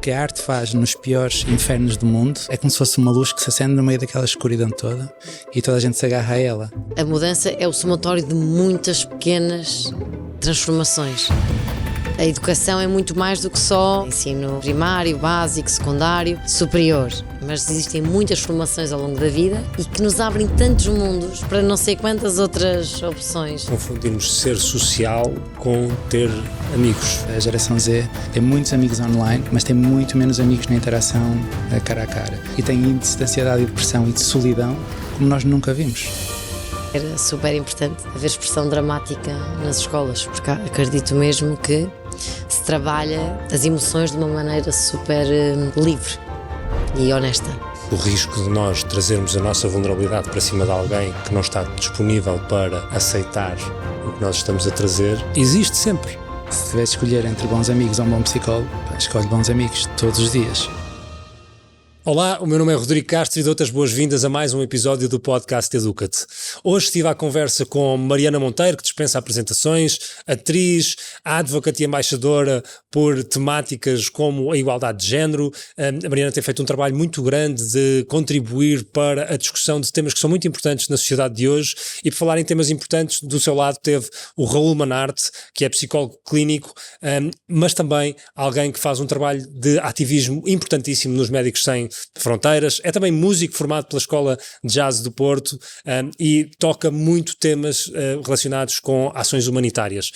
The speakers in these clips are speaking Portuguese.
que a arte faz nos piores infernos do mundo é como se fosse uma luz que se acende no meio daquela escuridão toda e toda a gente se agarra a ela. A mudança é o somatório de muitas pequenas transformações. A educação é muito mais do que só ensino primário, básico, secundário, superior. Mas existem muitas formações ao longo da vida e que nos abrem tantos mundos para não sei quantas outras opções. Confundimos ser social com ter amigos. A geração Z tem muitos amigos online, mas tem muito menos amigos na interação cara a cara. E tem índice de ansiedade e depressão e de solidão como nós nunca vimos. Era super importante haver expressão dramática nas escolas, porque acredito mesmo que se trabalha as emoções de uma maneira super livre e honesta. O risco de nós trazermos a nossa vulnerabilidade para cima de alguém que não está disponível para aceitar o que nós estamos a trazer, existe sempre. Se tivesse de escolher entre bons amigos ou um bom psicólogo, escolhe bons amigos todos os dias. Olá, o meu nome é Rodrigo Castro e dou-te as boas-vindas a mais um episódio do podcast Educa-te. Hoje estive à conversa com Mariana Monteiro, que dispensa apresentações, atriz, advogate e embaixadora por temáticas como a igualdade de género. A Mariana tem feito um trabalho muito grande de contribuir para a discussão de temas que são muito importantes na sociedade de hoje, e por falar em temas importantes, do seu lado teve o Raul Manarte, que é psicólogo clínico, mas também alguém que faz um trabalho de ativismo importantíssimo nos Médicos Sem Fronteiras. É também músico formado pela Escola de Jazz do Porto e toca muito temas relacionados com ações humanitárias.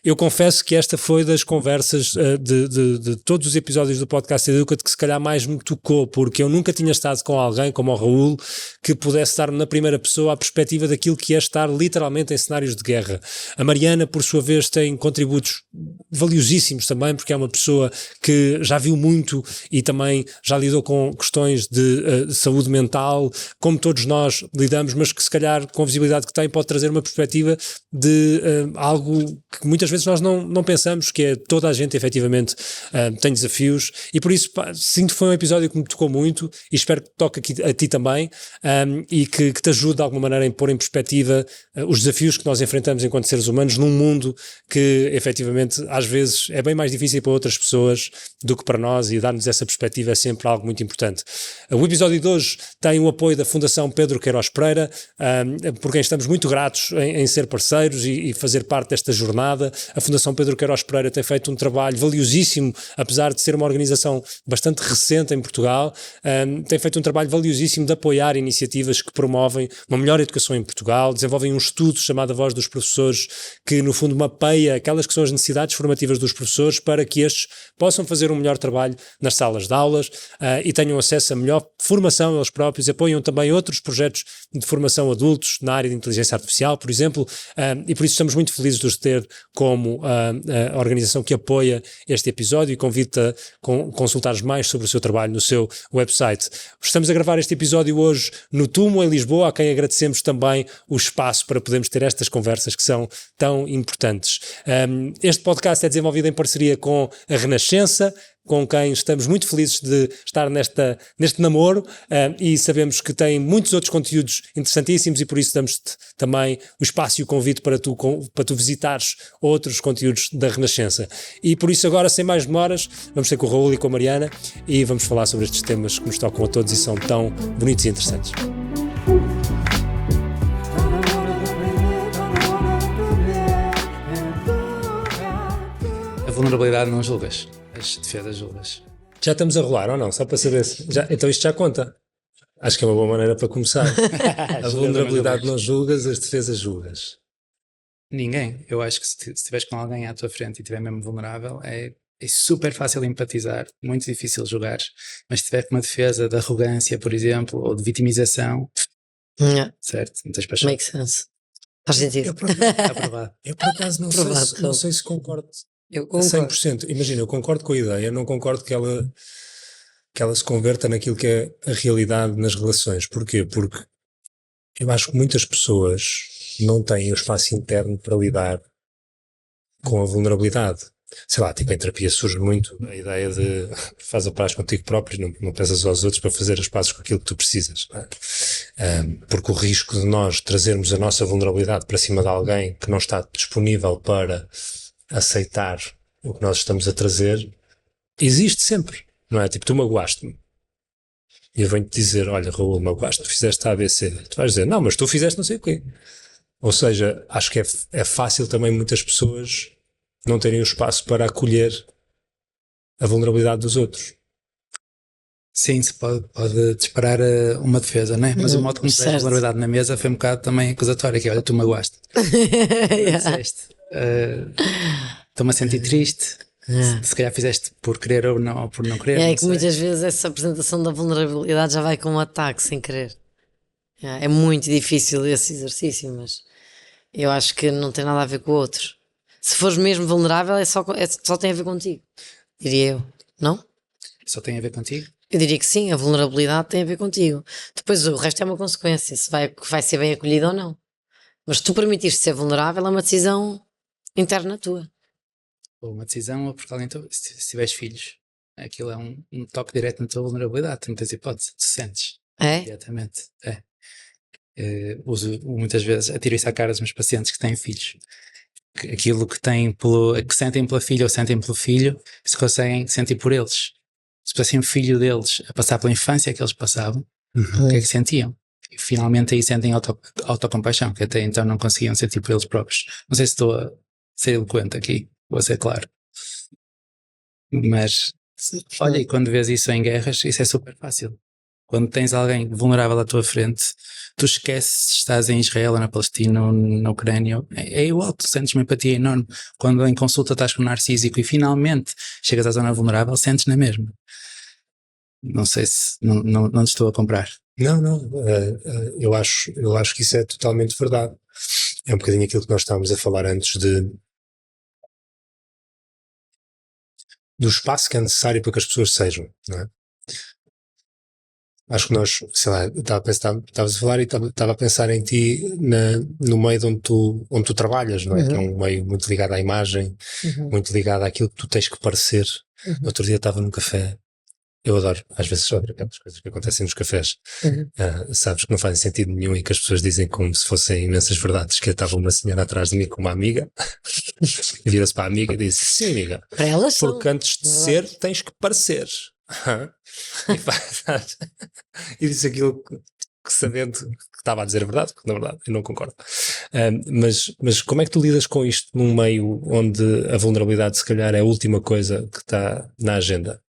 Eu confesso que esta foi das conversas de todos os episódios do podcast Educa-te que se calhar mais me tocou, porque eu nunca tinha estado com alguém como o Raul que pudesse dar na primeira pessoa a perspectiva daquilo que é estar literalmente em cenários de guerra. A Mariana, por sua vez, tem contributos valiosíssimos também, porque é uma pessoa que já viu muito e também já lidou com questões de saúde mental, como todos nós lidamos, mas que se calhar com a visibilidade que tem pode trazer uma perspectiva de algo que muitas vezes nós não pensamos, que é toda a gente efetivamente tem desafios, e por isso sinto que foi um episódio que me tocou muito e espero que toque aqui a ti também e que te ajude de alguma maneira a pôr em perspectiva os desafios que nós enfrentamos enquanto seres humanos num mundo que efetivamente às vezes é bem mais difícil para outras pessoas do que para nós, e dar-nos essa perspectiva é sempre algo muito importante. O episódio de hoje tem o apoio da Fundação Pedro Queiroz Pereira, por quem estamos muito gratos em ser parceiros e fazer parte desta jornada. A Fundação Pedro Queiroz Pereira tem feito um trabalho valiosíssimo, apesar de ser uma organização bastante recente em Portugal, tem feito um trabalho valiosíssimo de apoiar iniciativas que promovem uma melhor educação em Portugal, desenvolvem um estudo chamado A Voz dos Professores, que no fundo mapeia aquelas que são as necessidades formativas dos professores para que estes possam fazer um melhor trabalho nas salas de aulas e tenham acesso a melhor formação eles próprios. Apoiam também outros projetos de formação adultos na área de inteligência artificial, por exemplo, e por isso estamos muito felizes de os ter como a organização que apoia este episódio, e convido-te a consultares mais sobre o seu trabalho no seu website. Estamos a gravar este episódio hoje no Tumo, em Lisboa, a quem agradecemos também o espaço para podermos ter estas conversas que são tão importantes. Este podcast é desenvolvido em parceria com a Renascença, com quem estamos muito felizes de estar neste namoro, e sabemos que tem muitos outros conteúdos interessantíssimos, e por isso damos-te também o espaço e o convite para tu visitares outros conteúdos da Renascença. E por isso agora, sem mais demoras, vamos ter com o Raul e com a Mariana e vamos falar sobre estes temas que nos tocam a todos e são tão bonitos e interessantes. A vulnerabilidade não julgas, as defesas julgas. Já estamos a rolar ou não? Só para saber se... Então isto já conta. Acho que é uma boa maneira para começar. A vulnerabilidade não julgas, as defesas julgas. Ninguém. Eu acho que se estiveres com alguém à tua frente e estiver mesmo vulnerável, é super fácil empatizar, muito difícil julgar, mas se tiver uma defesa de arrogância, por exemplo, ou de vitimização, certo? Não tens paixão. Make sense. Faz sentido. Eu por acaso não sei se concordo Eu a concordo. 100%. Imagina, eu concordo com a ideia, não concordo que ela se converta naquilo que é a realidade nas relações. Porquê? Porque eu acho que muitas pessoas não têm o espaço interno para lidar com a vulnerabilidade. Sei lá, tipo, em terapia surge muito a ideia de faz a paz contigo próprio, não pensas aos outros para fazer as pazes com aquilo que tu precisas, não é? Porque o risco de nós trazermos a nossa vulnerabilidade para cima de alguém que não está disponível para aceitar o que nós estamos a trazer existe sempre. não é? Tipo, tu magoaste-me. E eu venho-te dizer, olha, Raul, magoaste, tu fizeste A, B, C. Tu vais dizer, não, mas tu fizeste não sei o quê. Ou seja, acho que é fácil também muitas pessoas não terem o espaço para acolher a vulnerabilidade dos outros. Sim, se pode disparar uma defesa, né? Mas o modo como puseste a certo. vulnerabilidade na mesa foi um bocado também acusatório, que olha, tu magoaste. Yeah. Disseste, estou-me a sentir triste. Se calhar fizeste por querer ou não, ou por não querer. É não que sei. muitas vezes essa apresentação da vulnerabilidade já vai com um ataque sem querer. É muito difícil esse exercício, mas eu acho que não tem nada a ver com o outro. Se fores mesmo vulnerável, só tem a ver contigo, diria eu, não? Só tem a ver contigo? Eu diria que sim, a vulnerabilidade tem a ver contigo. Depois o resto é uma consequência, se vai ser bem acolhido ou não. Mas tu permitiste ser vulnerável é uma decisão interna tua. Ou uma decisão, ou porque alguém, se tiveres filhos, aquilo é um toque direto na tua vulnerabilidade, tu não tens hipótese, tu sentes. É? Diretamente. Uso muitas vezes, atiro isso à cara dos meus pacientes que têm filhos. Aquilo que sentem pela filha ou sentem pelo filho, se conseguem sentir por eles. Se fossem um filho deles a passar pela infância que eles passavam, o que é que sentiam? E finalmente aí sentem autocompaixão, que até então não conseguiam sentir por eles próprios. Não sei se estou a ser eloquente aqui, vou ser claro. Mas, olha, e quando vês isso em guerras, isso é super fácil. Quando tens alguém vulnerável à tua frente, tu esqueces se estás em Israel ou na Palestina ou na Ucrânia. É igual, tu sentes uma empatia enorme. Quando em consulta estás com um narcísico e finalmente chegas à zona vulnerável, sentes na mesma. Não sei se não te estou a comprar. Não, eu acho que isso é totalmente verdade. É um bocadinho aquilo que nós estávamos a falar antes do espaço que é necessário para que as pessoas sejam, não é? Acho que nós, sei lá, estavas a falar e estava a pensar em ti no meio de onde tu trabalhas, não é? Que é um meio muito ligado à imagem, muito ligado àquilo que tu tens que parecer. No outro dia estava num café. Eu adoro, às vezes, sobre aquelas coisas que acontecem nos cafés. Sabes que não fazem sentido nenhum e que as pessoas dizem como se fossem imensas verdades. Que estava uma senhora atrás de mim com uma amiga e vira-se para a amiga e disse: sim, amiga, Para elas são. porque antes de ser tens que parecer. E disse aquilo que sabendo que estava a dizer a verdade, porque na verdade eu não concordo. Mas como é que tu lidas com isto num meio onde a vulnerabilidade se calhar é a última coisa que está na agenda?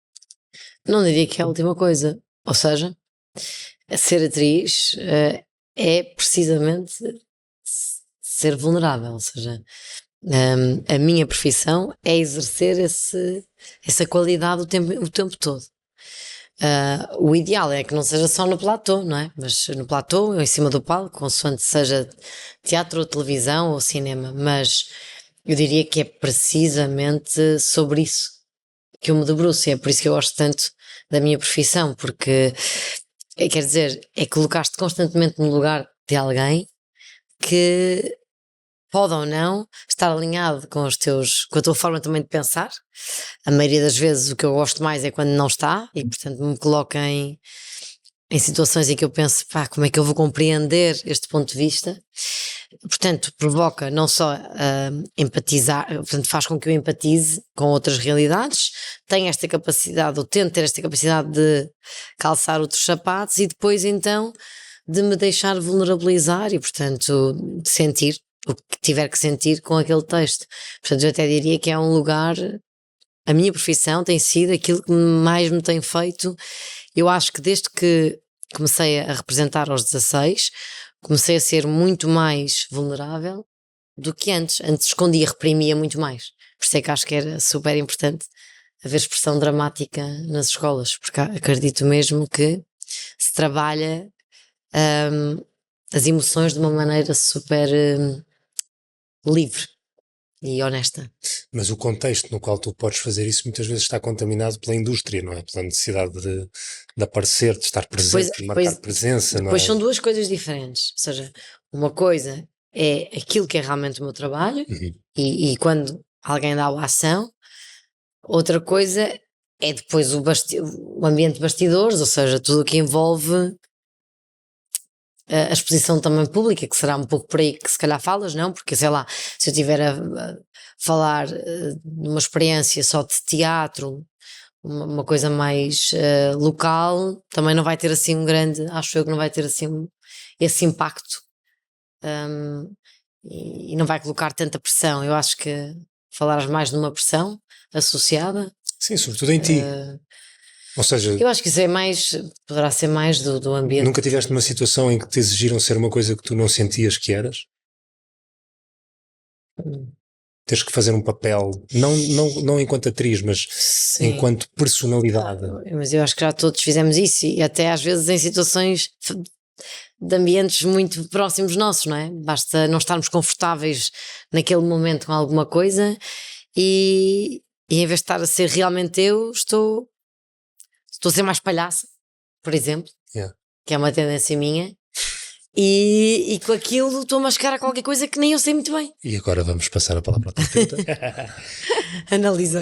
Não diria que é a última coisa. Ou seja, ser atriz é precisamente ser vulnerável. Ou seja, a minha profissão é exercer essa qualidade o tempo todo. O ideal é que não seja só no platô, não é? Mas no platô ou em cima do palco, consoante seja teatro ou televisão ou cinema. Mas eu diria que é precisamente sobre isso que eu me debruço, e é por isso que eu gosto tanto da minha profissão, porque quer dizer, é colocar-te constantemente no lugar de alguém que pode ou não estar alinhado com a tua forma também de pensar. A maioria das vezes o que eu gosto mais é quando não está, e portanto me coloca em situações em que eu penso, como é que eu vou compreender este ponto de vista? Portanto, provoca não só empatizar, portanto faz com que eu empatize com outras realidades, tenho esta capacidade, ou tento ter esta capacidade de calçar outros sapatos e depois então de me deixar vulnerabilizar e portanto de sentir o que tiver que sentir com aquele texto. Portanto eu até diria que é um lugar, a minha profissão tem sido aquilo que mais me tem feito. Eu acho que desde que comecei a representar aos 16, comecei a ser muito mais vulnerável do que antes. Antes escondia, reprimia muito mais. Por isso é que acho que era super importante haver expressão dramática nas escolas, porque acredito mesmo que se trabalha as emoções de uma maneira super livre e honesta. Mas o contexto no qual tu podes fazer isso muitas vezes está contaminado pela indústria, não é? Pela necessidade de aparecer, de estar presente, de marcar presença, não é? Depois são duas coisas diferentes. Ou seja, uma coisa é aquilo que é realmente o meu trabalho e quando alguém dá a ação, outra coisa é depois o ambiente de bastidores, ou seja, tudo o que envolve a exposição também pública, que será um pouco por aí que se calhar falas, não? Porque sei lá, se eu estiver a falar numa experiência só de teatro uma coisa mais local, também não vai ter assim um grande, acho eu que não vai ter assim esse impacto, e não vai colocar tanta pressão. Eu acho que falares mais de uma pressão associada. Sim, sobretudo em ti. Ou seja, Eu acho que isso é mais, poderá ser mais do ambiente. nunca tiveste uma situação em que te exigiram ser uma coisa que tu não sentias que eras? Teres que fazer um papel, não enquanto atriz, mas Sim. enquanto personalidade. Mas eu acho que já todos fizemos isso, e até às vezes em situações de ambientes muito próximos nossos, não é? Basta não estarmos confortáveis naquele momento com alguma coisa e em vez de estar a ser realmente eu, estou a ser mais palhaça, por exemplo, Yeah. que é uma tendência minha, e com aquilo estou a mascarar qualquer coisa que nem eu sei muito bem. E agora vamos passar a palavra ao terapeuta. Analisa.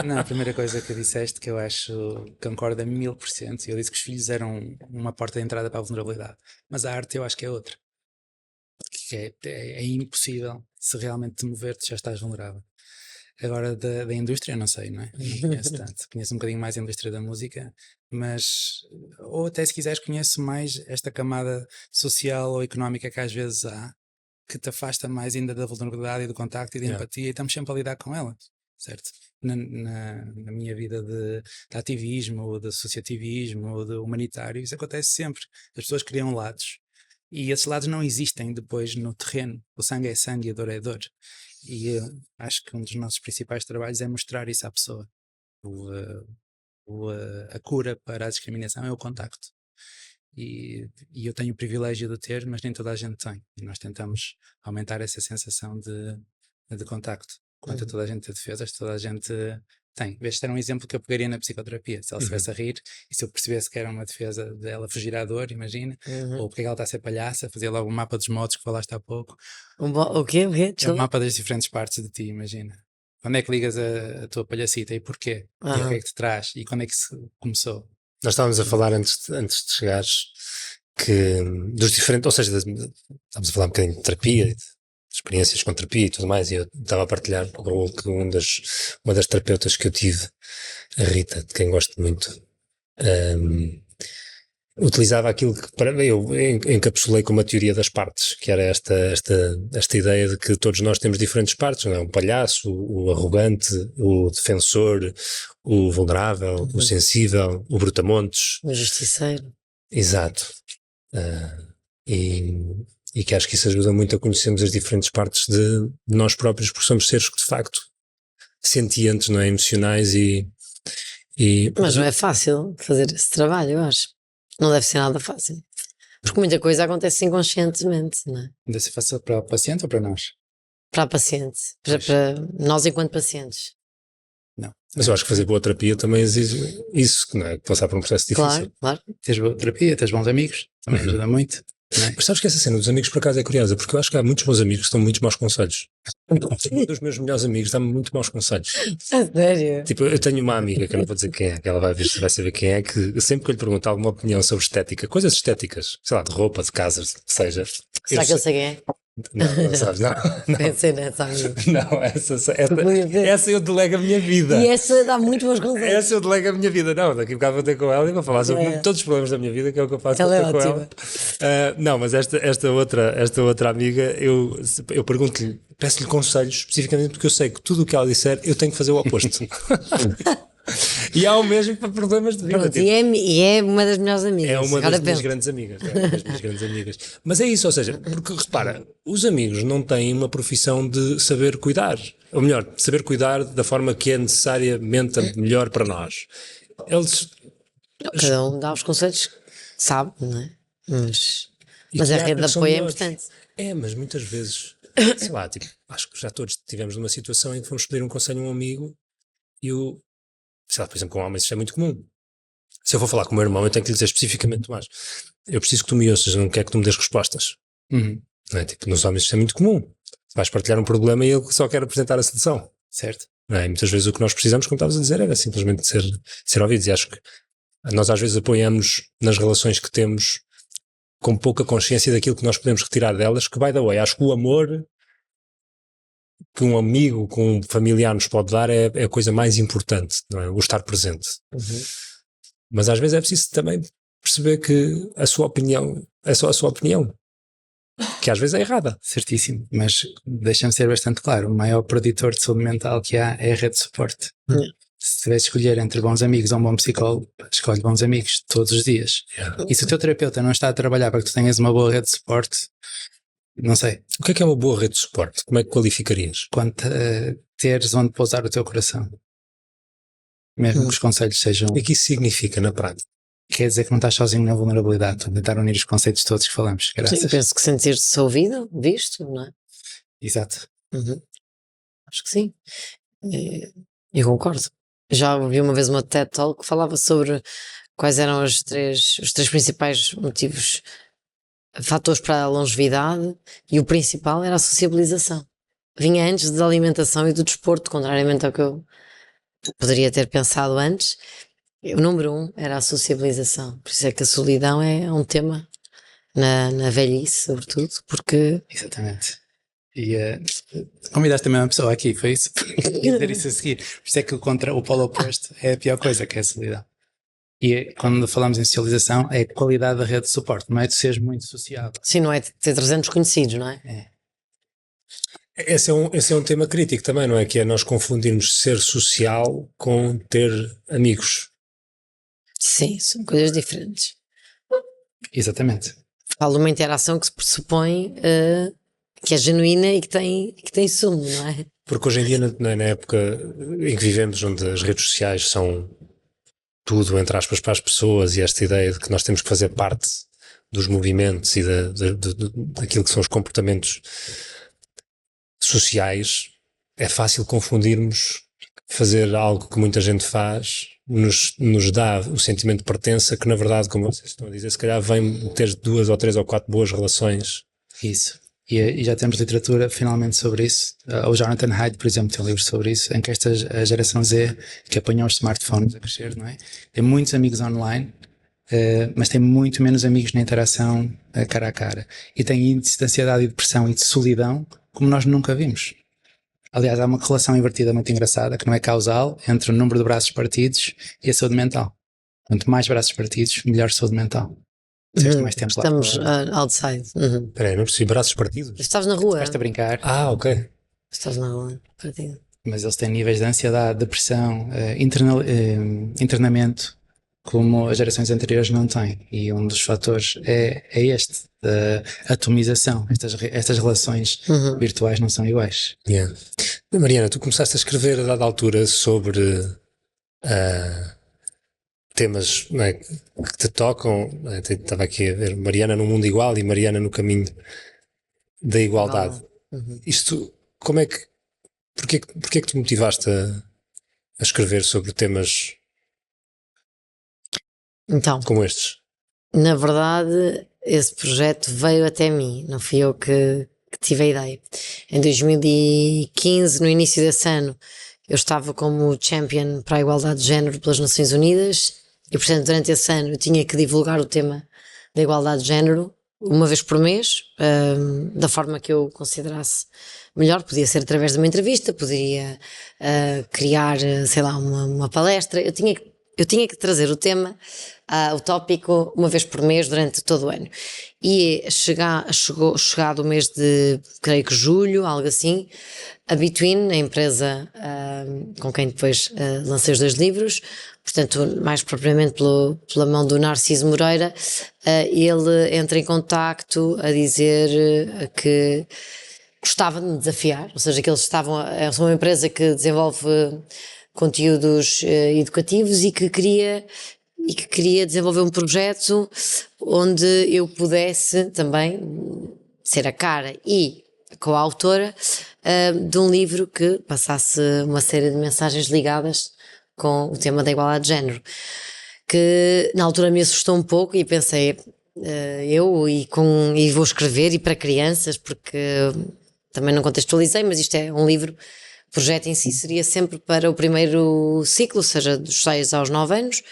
Não, a primeira coisa que disseste, que eu acho que concordo a 1000%, eu disse que os filhos eram uma porta de entrada para a vulnerabilidade, mas a arte eu acho que é outra, que é impossível, se realmente te mover, tu já estás vulnerável. Agora da indústria, eu não sei, não é? Não conheço tanto. Conheço um bocadinho mais a indústria da música, mas, ou até se quiseres, conheço mais esta camada social ou económica que às vezes há, que te afasta mais ainda da vulnerabilidade e do contacto e da empatia, e estamos sempre a lidar com ela, certo? Na minha vida de ativismo, ou de associativismo, ou de humanitário, isso acontece sempre. As pessoas criam lados, e esses lados não existem depois no terreno. O sangue é sangue e a dor é dor. E acho que um dos nossos principais trabalhos é mostrar isso à pessoa. A cura para a discriminação é o contacto. E eu tenho o privilégio de ter, mas nem toda a gente tem. E nós tentamos aumentar essa sensação de contacto. Quanto a toda a gente ter defesas, toda a gente tem. Este era um exemplo que eu pegaria na psicoterapia. Se ela estivesse a rir e se eu percebesse que era uma defesa dela fugir à dor, imagina, ou porque ela está a ser palhaça, fazia logo um mapa dos modos que falaste há pouco. O quê? É um mapa das diferentes partes de ti, imagina. Quando é que ligas a tua palhacita e porquê? E o que é que te traz? E quando é que se começou? Nós estávamos a falar antes de chegares que dos diferentes, ou seja, estávamos a falar um bocadinho de terapia, de experiências com terapia e tudo mais, e eu estava a partilhar que uma das terapeutas que eu tive, a Rita, de quem gosto muito, utilizava aquilo que eu encapsulei como a teoria das partes, que era esta ideia de que todos nós temos diferentes partes, não é? O palhaço, o arrogante, o defensor, o vulnerável, o sensível, o brutamontes. O justiceiro. Exato. E que acho que isso ajuda muito a conhecermos as diferentes partes de nós próprios, porque somos seres que de facto sentientes, não é? Emocionais Mas não é fácil fazer esse trabalho, eu acho. Não deve ser nada fácil. Porque muita coisa acontece inconscientemente, não é? Deve ser fácil para o paciente ou para nós? Para a paciente. Para nós enquanto pacientes. Não. Mas eu acho que fazer boa terapia também exige isso, não é? Passar por um processo difícil. Claro. Tens boa terapia, tens bons amigos, também ajuda muito. Não é? Mas sabes que essa cena dos amigos por acaso é curiosa, porque eu acho que há muitos bons amigos que dão muitos maus conselhos. Um dos meus melhores amigos dá-me muito maus conselhos. Sério? Tipo, eu tenho uma amiga, que eu não vou dizer quem é, que ela vai ver se vai saber quem é, que sempre que eu lhe pergunto alguma opinião sobre estética, coisas estéticas, sei lá, de roupa, de casas, seja. Será que eu sei quem é? Não sabes, não. Pensei nessa, amigo. Não, essa eu delego a minha vida. E essa dá muito bons conselhos. Essa eu delego a minha vida. Não, daqui a bocado vou ter com ela e vou falar sobre todos os problemas da minha vida, que é o que eu faço Ela é com ótima. ela. Não, mas esta outra amiga, eu pergunto-lhe, peço-lhe conselhos, especificamente porque eu sei que tudo o que ela disser, eu tenho que fazer o oposto. E há o mesmo para problemas de vida. Pronto, tipo, e é uma das melhores amigas. é uma Agora das minhas penso. grandes amigas. É uma das minhas grandes amigas. Mas é isso, ou seja, porque repara, os amigos não têm uma profissão de saber cuidar. Ou melhor, de saber cuidar da forma que é necessariamente a melhor para nós. Eles. Cada um dá os conselhos que sabe, não é? Mas E a que há rede de que são apoio é melhores. importante. É, mas muitas vezes, sei lá, tipo, acho que já todos tivemos numa situação em que fomos pedir um conselho a um amigo e sei lá, por exemplo, com um homem isso é muito comum. Se eu for falar com o meu irmão, eu tenho que lhe dizer especificamente, Tomás, eu preciso que tu me ouças, não quero que tu me des respostas. Uhum. Não é? Tipo, nos homens isso é muito comum. Vais partilhar um problema e ele só quer apresentar a solução. Certo. Não é? E muitas vezes o que nós precisamos, como estavas a dizer, era simplesmente ser ouvidos. E acho que nós às vezes apoiamos nas relações que temos com pouca consciência daquilo que nós podemos retirar delas, que, by the way, acho que o amor que um amigo, que um familiar nos pode dar é a coisa mais importante, não é? O estar presente. Mas às vezes é preciso também perceber que a sua opinião é só a sua opinião, que às vezes é errada. Certíssimo, mas deixa-me ser bastante claro, o maior preditor de saúde mental que há é a rede de suporte. Se tiveres de escolher entre bons amigos ou um bom psicólogo, escolhe bons amigos todos os dias. E se o teu terapeuta não está a trabalhar para que tu tenhas uma boa rede de suporte, não sei. O que é uma boa rede de suporte? Como é que qualificarias? Quando teres onde pousar o teu coração. Mesmo que os conselhos sejam... O que é que isso significa na prática? Quer dizer que não estás sozinho na vulnerabilidade, estou a tentar unir os conceitos todos que falamos. Graças. Sim, penso que sentir-se ouvido, visto, não é? Exato. Acho que sim. Eu concordo. Já ouvi uma vez uma TED Talk que falava sobre quais eram os três principais motivos, fatores para a longevidade, e o principal era a sociabilização. Vinha antes da alimentação e do desporto, contrariamente ao que eu poderia ter pensado antes. O número 1 era a sociabilização. Por isso é que a solidão é um tema na velhice, sobretudo, porque... Exatamente. E convidaste também uma pessoa aqui, foi isso? Ia dizer isso a seguir. Por isso é que o polo oposto é a pior coisa, que é a solidão. E quando falamos em socialização, é a qualidade da rede de suporte, não é de seres muito sociável. Sim, não é de ter 300 conhecidos, não é? Esse é um tema crítico também, não é? Que é nós confundirmos ser social com ter amigos. Sim, são coisas diferentes. Exatamente. Falo de uma interação que se pressupõe que é genuína e que tem sumo, não é? Porque hoje em dia, na época em que vivemos, onde as redes sociais são tudo, entre aspas, para as pessoas, e esta ideia de que nós temos que fazer parte dos movimentos e daquilo que são os comportamentos sociais, é fácil confundirmos fazer algo que muita gente faz, nos dá o sentimento de pertença, que na verdade, como vocês estão a dizer, se calhar vem ter 2 ou 3 ou 4 boas relações. Isso. E já temos literatura finalmente sobre isso. O Jonathan Haidt, por exemplo, tem um livro sobre isso, em que a geração Z, que apanhou os smartphones a crescer, não é? Tem muitos amigos online, mas tem muito menos amigos na interação cara a cara. E tem índices de ansiedade e depressão e de solidão como nós nunca vimos. Aliás, há uma relação invertida muito engraçada, que não é causal, entre o número de braços partidos e a saúde mental. Quanto mais braços partidos, melhor saúde mental. Mais tempo Estamos outside. Espera aí, não percebi, braços partidos? Estás na rua. Estás a brincar. Ok. Estás na rua, partido. Mas eles têm níveis de ansiedade, depressão, internamento, como as gerações anteriores não têm. E um dos fatores é este, da atomização. Estas relações virtuais não são iguais. Yeah. Mariana, tu começaste a escrever a dada altura sobre temas, não é, que te tocam. Estava aqui a ver Mariana no mundo igual e Mariana no caminho da igualdade. Isto, como é que... Porquê que te motivaste a escrever sobre temas Então, como estes? na verdade, esse projeto veio até mim, não fui eu que tive a ideia. Em 2015, no início desse ano, eu estava como champion para a igualdade de género pelas Nações Unidas e, portanto, durante esse ano eu tinha que divulgar o tema da igualdade de género uma vez por mês, da forma que eu considerasse melhor. Podia ser através de uma entrevista, poderia criar, sei lá, uma palestra. Eu tinha que trazer o tema, o tópico, uma vez por mês durante todo o ano. E chegado o mês de, creio que julho, algo assim, a Between, a empresa com quem depois lancei os 2 livros, portanto, mais propriamente pela mão do Narciso Moreira, ele entra em contacto a dizer que gostava de me desafiar, ou seja, que eles são uma empresa que desenvolve conteúdos educativos e que queria desenvolver um projeto onde eu pudesse também ser a cara e a coautora de um livro que passasse uma série de mensagens ligadas com o tema da igualdade de género, que na altura me assustou um pouco e pensei, e vou escrever e para crianças, porque também não contextualizei, mas isto é um livro. O projeto em si seria sempre para o primeiro ciclo, ou seja, dos 6 aos 9 anos.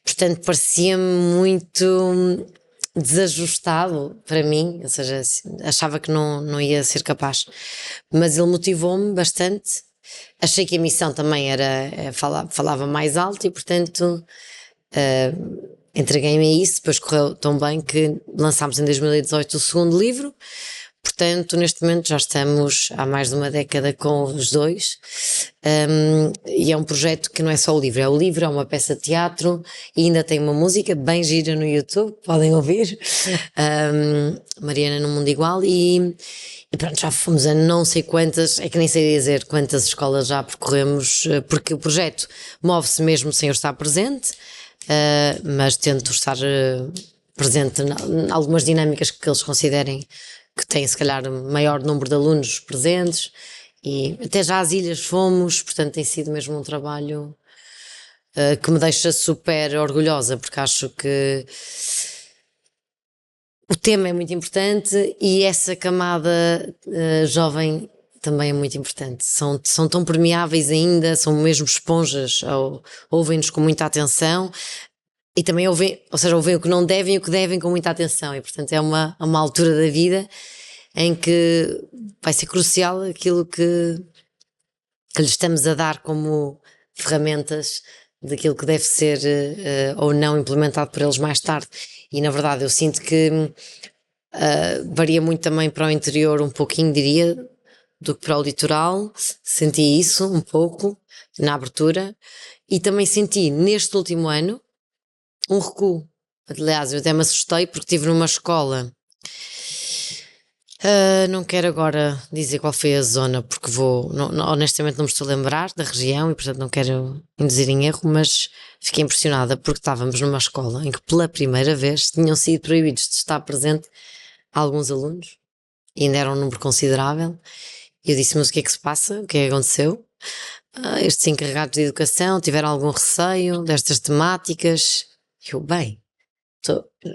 Portanto, parecia-me muito desajustado para mim, ou seja, achava que não ia ser capaz, mas ele motivou-me bastante. Achei que a missão também falava mais alto e, portanto, entreguei-me a isso. Depois correu tão bem que lançámos em 2018 o segundo livro. Portanto, neste momento já estamos há mais de uma década com os dois, e é um projeto que não é só o livro, é uma peça de teatro e ainda tem uma música bem gira no YouTube, podem ouvir, Mariana no Mundo Igual, e pronto, já fomos a não sei quantas, é que nem sei dizer quantas escolas já percorremos, porque o projeto move-se mesmo sem eu estar presente, mas tento estar presente em algumas dinâmicas que eles considerem que têm se calhar maior número de alunos presentes, e até já às ilhas fomos, portanto tem sido mesmo um trabalho que me deixa super orgulhosa, porque acho que o tema é muito importante e essa camada jovem também é muito importante. São tão permeáveis ainda, são mesmo esponjas, ouvem-nos com muita atenção. E também ouvem o que não devem e o que devem com muita atenção, e portanto é uma altura da vida em que vai ser crucial aquilo que lhes estamos a dar como ferramentas daquilo que deve ser ou não implementado por eles mais tarde. E na verdade eu sinto que varia muito também para o interior, um pouquinho diria, do que para o litoral. Senti isso um pouco na abertura, e também senti neste último ano um recuo. Aliás, eu até me assustei porque estive numa escola, não quero agora dizer qual foi a zona, porque honestamente não me estou a lembrar da região e portanto não quero induzir em erro, mas fiquei impressionada porque estávamos numa escola em que pela primeira vez tinham sido proibidos de estar presente alguns alunos, e ainda era um número considerável. E eu disse, mas o que é que se passa? O que é que aconteceu? Estes encarregados de educação tiveram algum receio destas temáticas? Eu,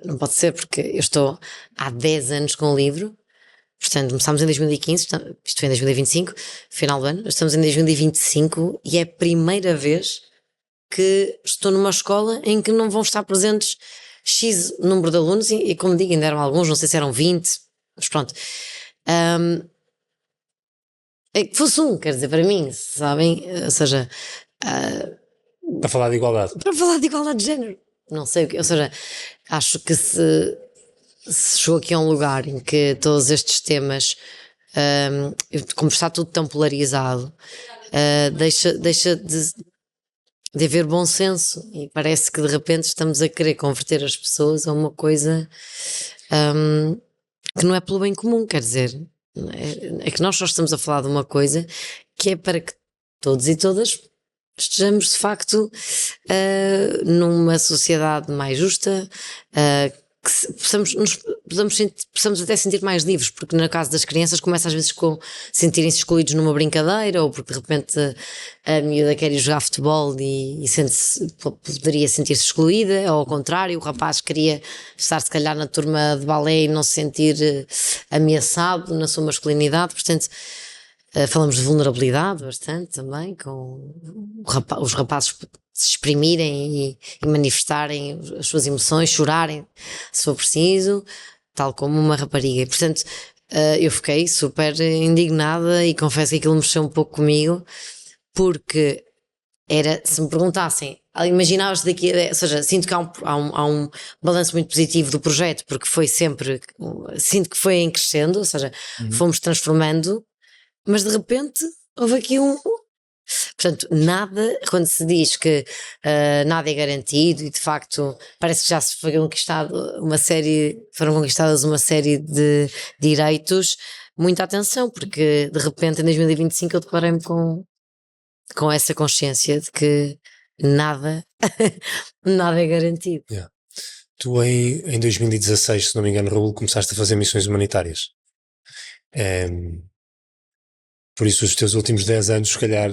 não pode ser, porque eu estou há 10 anos com o livro, portanto começámos em 2015, isto foi em 2025, final do ano, estamos em 2025 e é a primeira vez que estou numa escola em que não vão estar presentes X número de alunos, e como digo, ainda eram alguns, não sei se eram 20, mas pronto. É que fosse quer dizer, para mim, sabem, ou seja... Para falar de igualdade. Para falar de igualdade de género. Não sei o que, ou seja, acho que se chegou aqui a um lugar em que todos estes temas, como está tudo tão polarizado, deixa de haver bom senso, e parece que de repente estamos a querer converter as pessoas a uma coisa que não é pelo bem comum, quer dizer, é que nós só estamos a falar de uma coisa que é para que todos e todas estejamos de facto numa sociedade mais justa, que possamos até sentir mais livres, porque no caso das crianças começa às vezes com sentirem-se excluídos numa brincadeira, ou porque de repente a miúda quer ir jogar futebol e poderia sentir-se excluída, ou ao contrário, o rapaz queria estar se calhar na turma de balé e não se sentir ameaçado na sua masculinidade. Portanto, falamos de vulnerabilidade bastante também, com os rapazes se exprimirem e manifestarem as suas emoções, chorarem se for preciso, tal como uma rapariga. E, portanto, eu fiquei super indignada e confesso que aquilo mexeu um pouco comigo, porque se me perguntassem, imaginavas daqui, ou seja, sinto que há um balanço muito positivo do projeto, porque foi sempre, sinto que foi em crescendo, ou seja, fomos transformando, mas de repente houve aqui portanto, nada, quando se diz que nada é garantido, e de facto parece que já se foram conquistadas uma série de direitos, muita atenção, porque de repente em 2025 eu deparei-me com essa consciência de que nada é garantido. Yeah. Tu em 2016, se não me engano, Raul, começaste a fazer missões humanitárias. Por isso os teus últimos 10 anos, se calhar,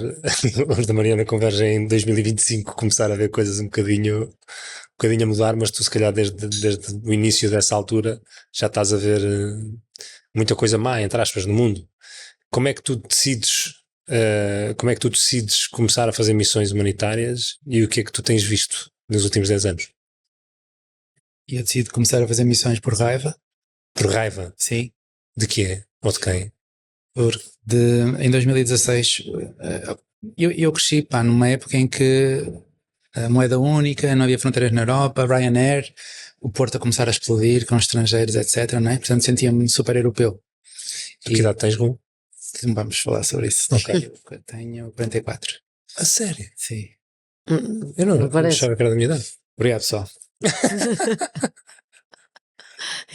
os da Mariana convergem em 2025, começar a ver coisas um bocadinho a mudar, mas tu se calhar desde o início dessa altura já estás a ver muita coisa má, entre aspas, no mundo. Como é que tu decides começar a fazer missões humanitárias, e o que é que tu tens visto nos últimos 10 anos? E eu decido começar a fazer missões por raiva. Por raiva? Sim. De quê? Ou de quem? Em 2016, eu cresci, pá, numa época em que a moeda única, não havia fronteiras na Europa, Ryanair, o Porto a começar a explodir com estrangeiros, etc, não é? Portanto, sentia-me super europeu. Que idade tens, Gu? Vamos falar sobre isso. Ok. Eu tenho 44. A sério? Sim. Eu não parece. achava que era da minha idade. Obrigado, pessoal.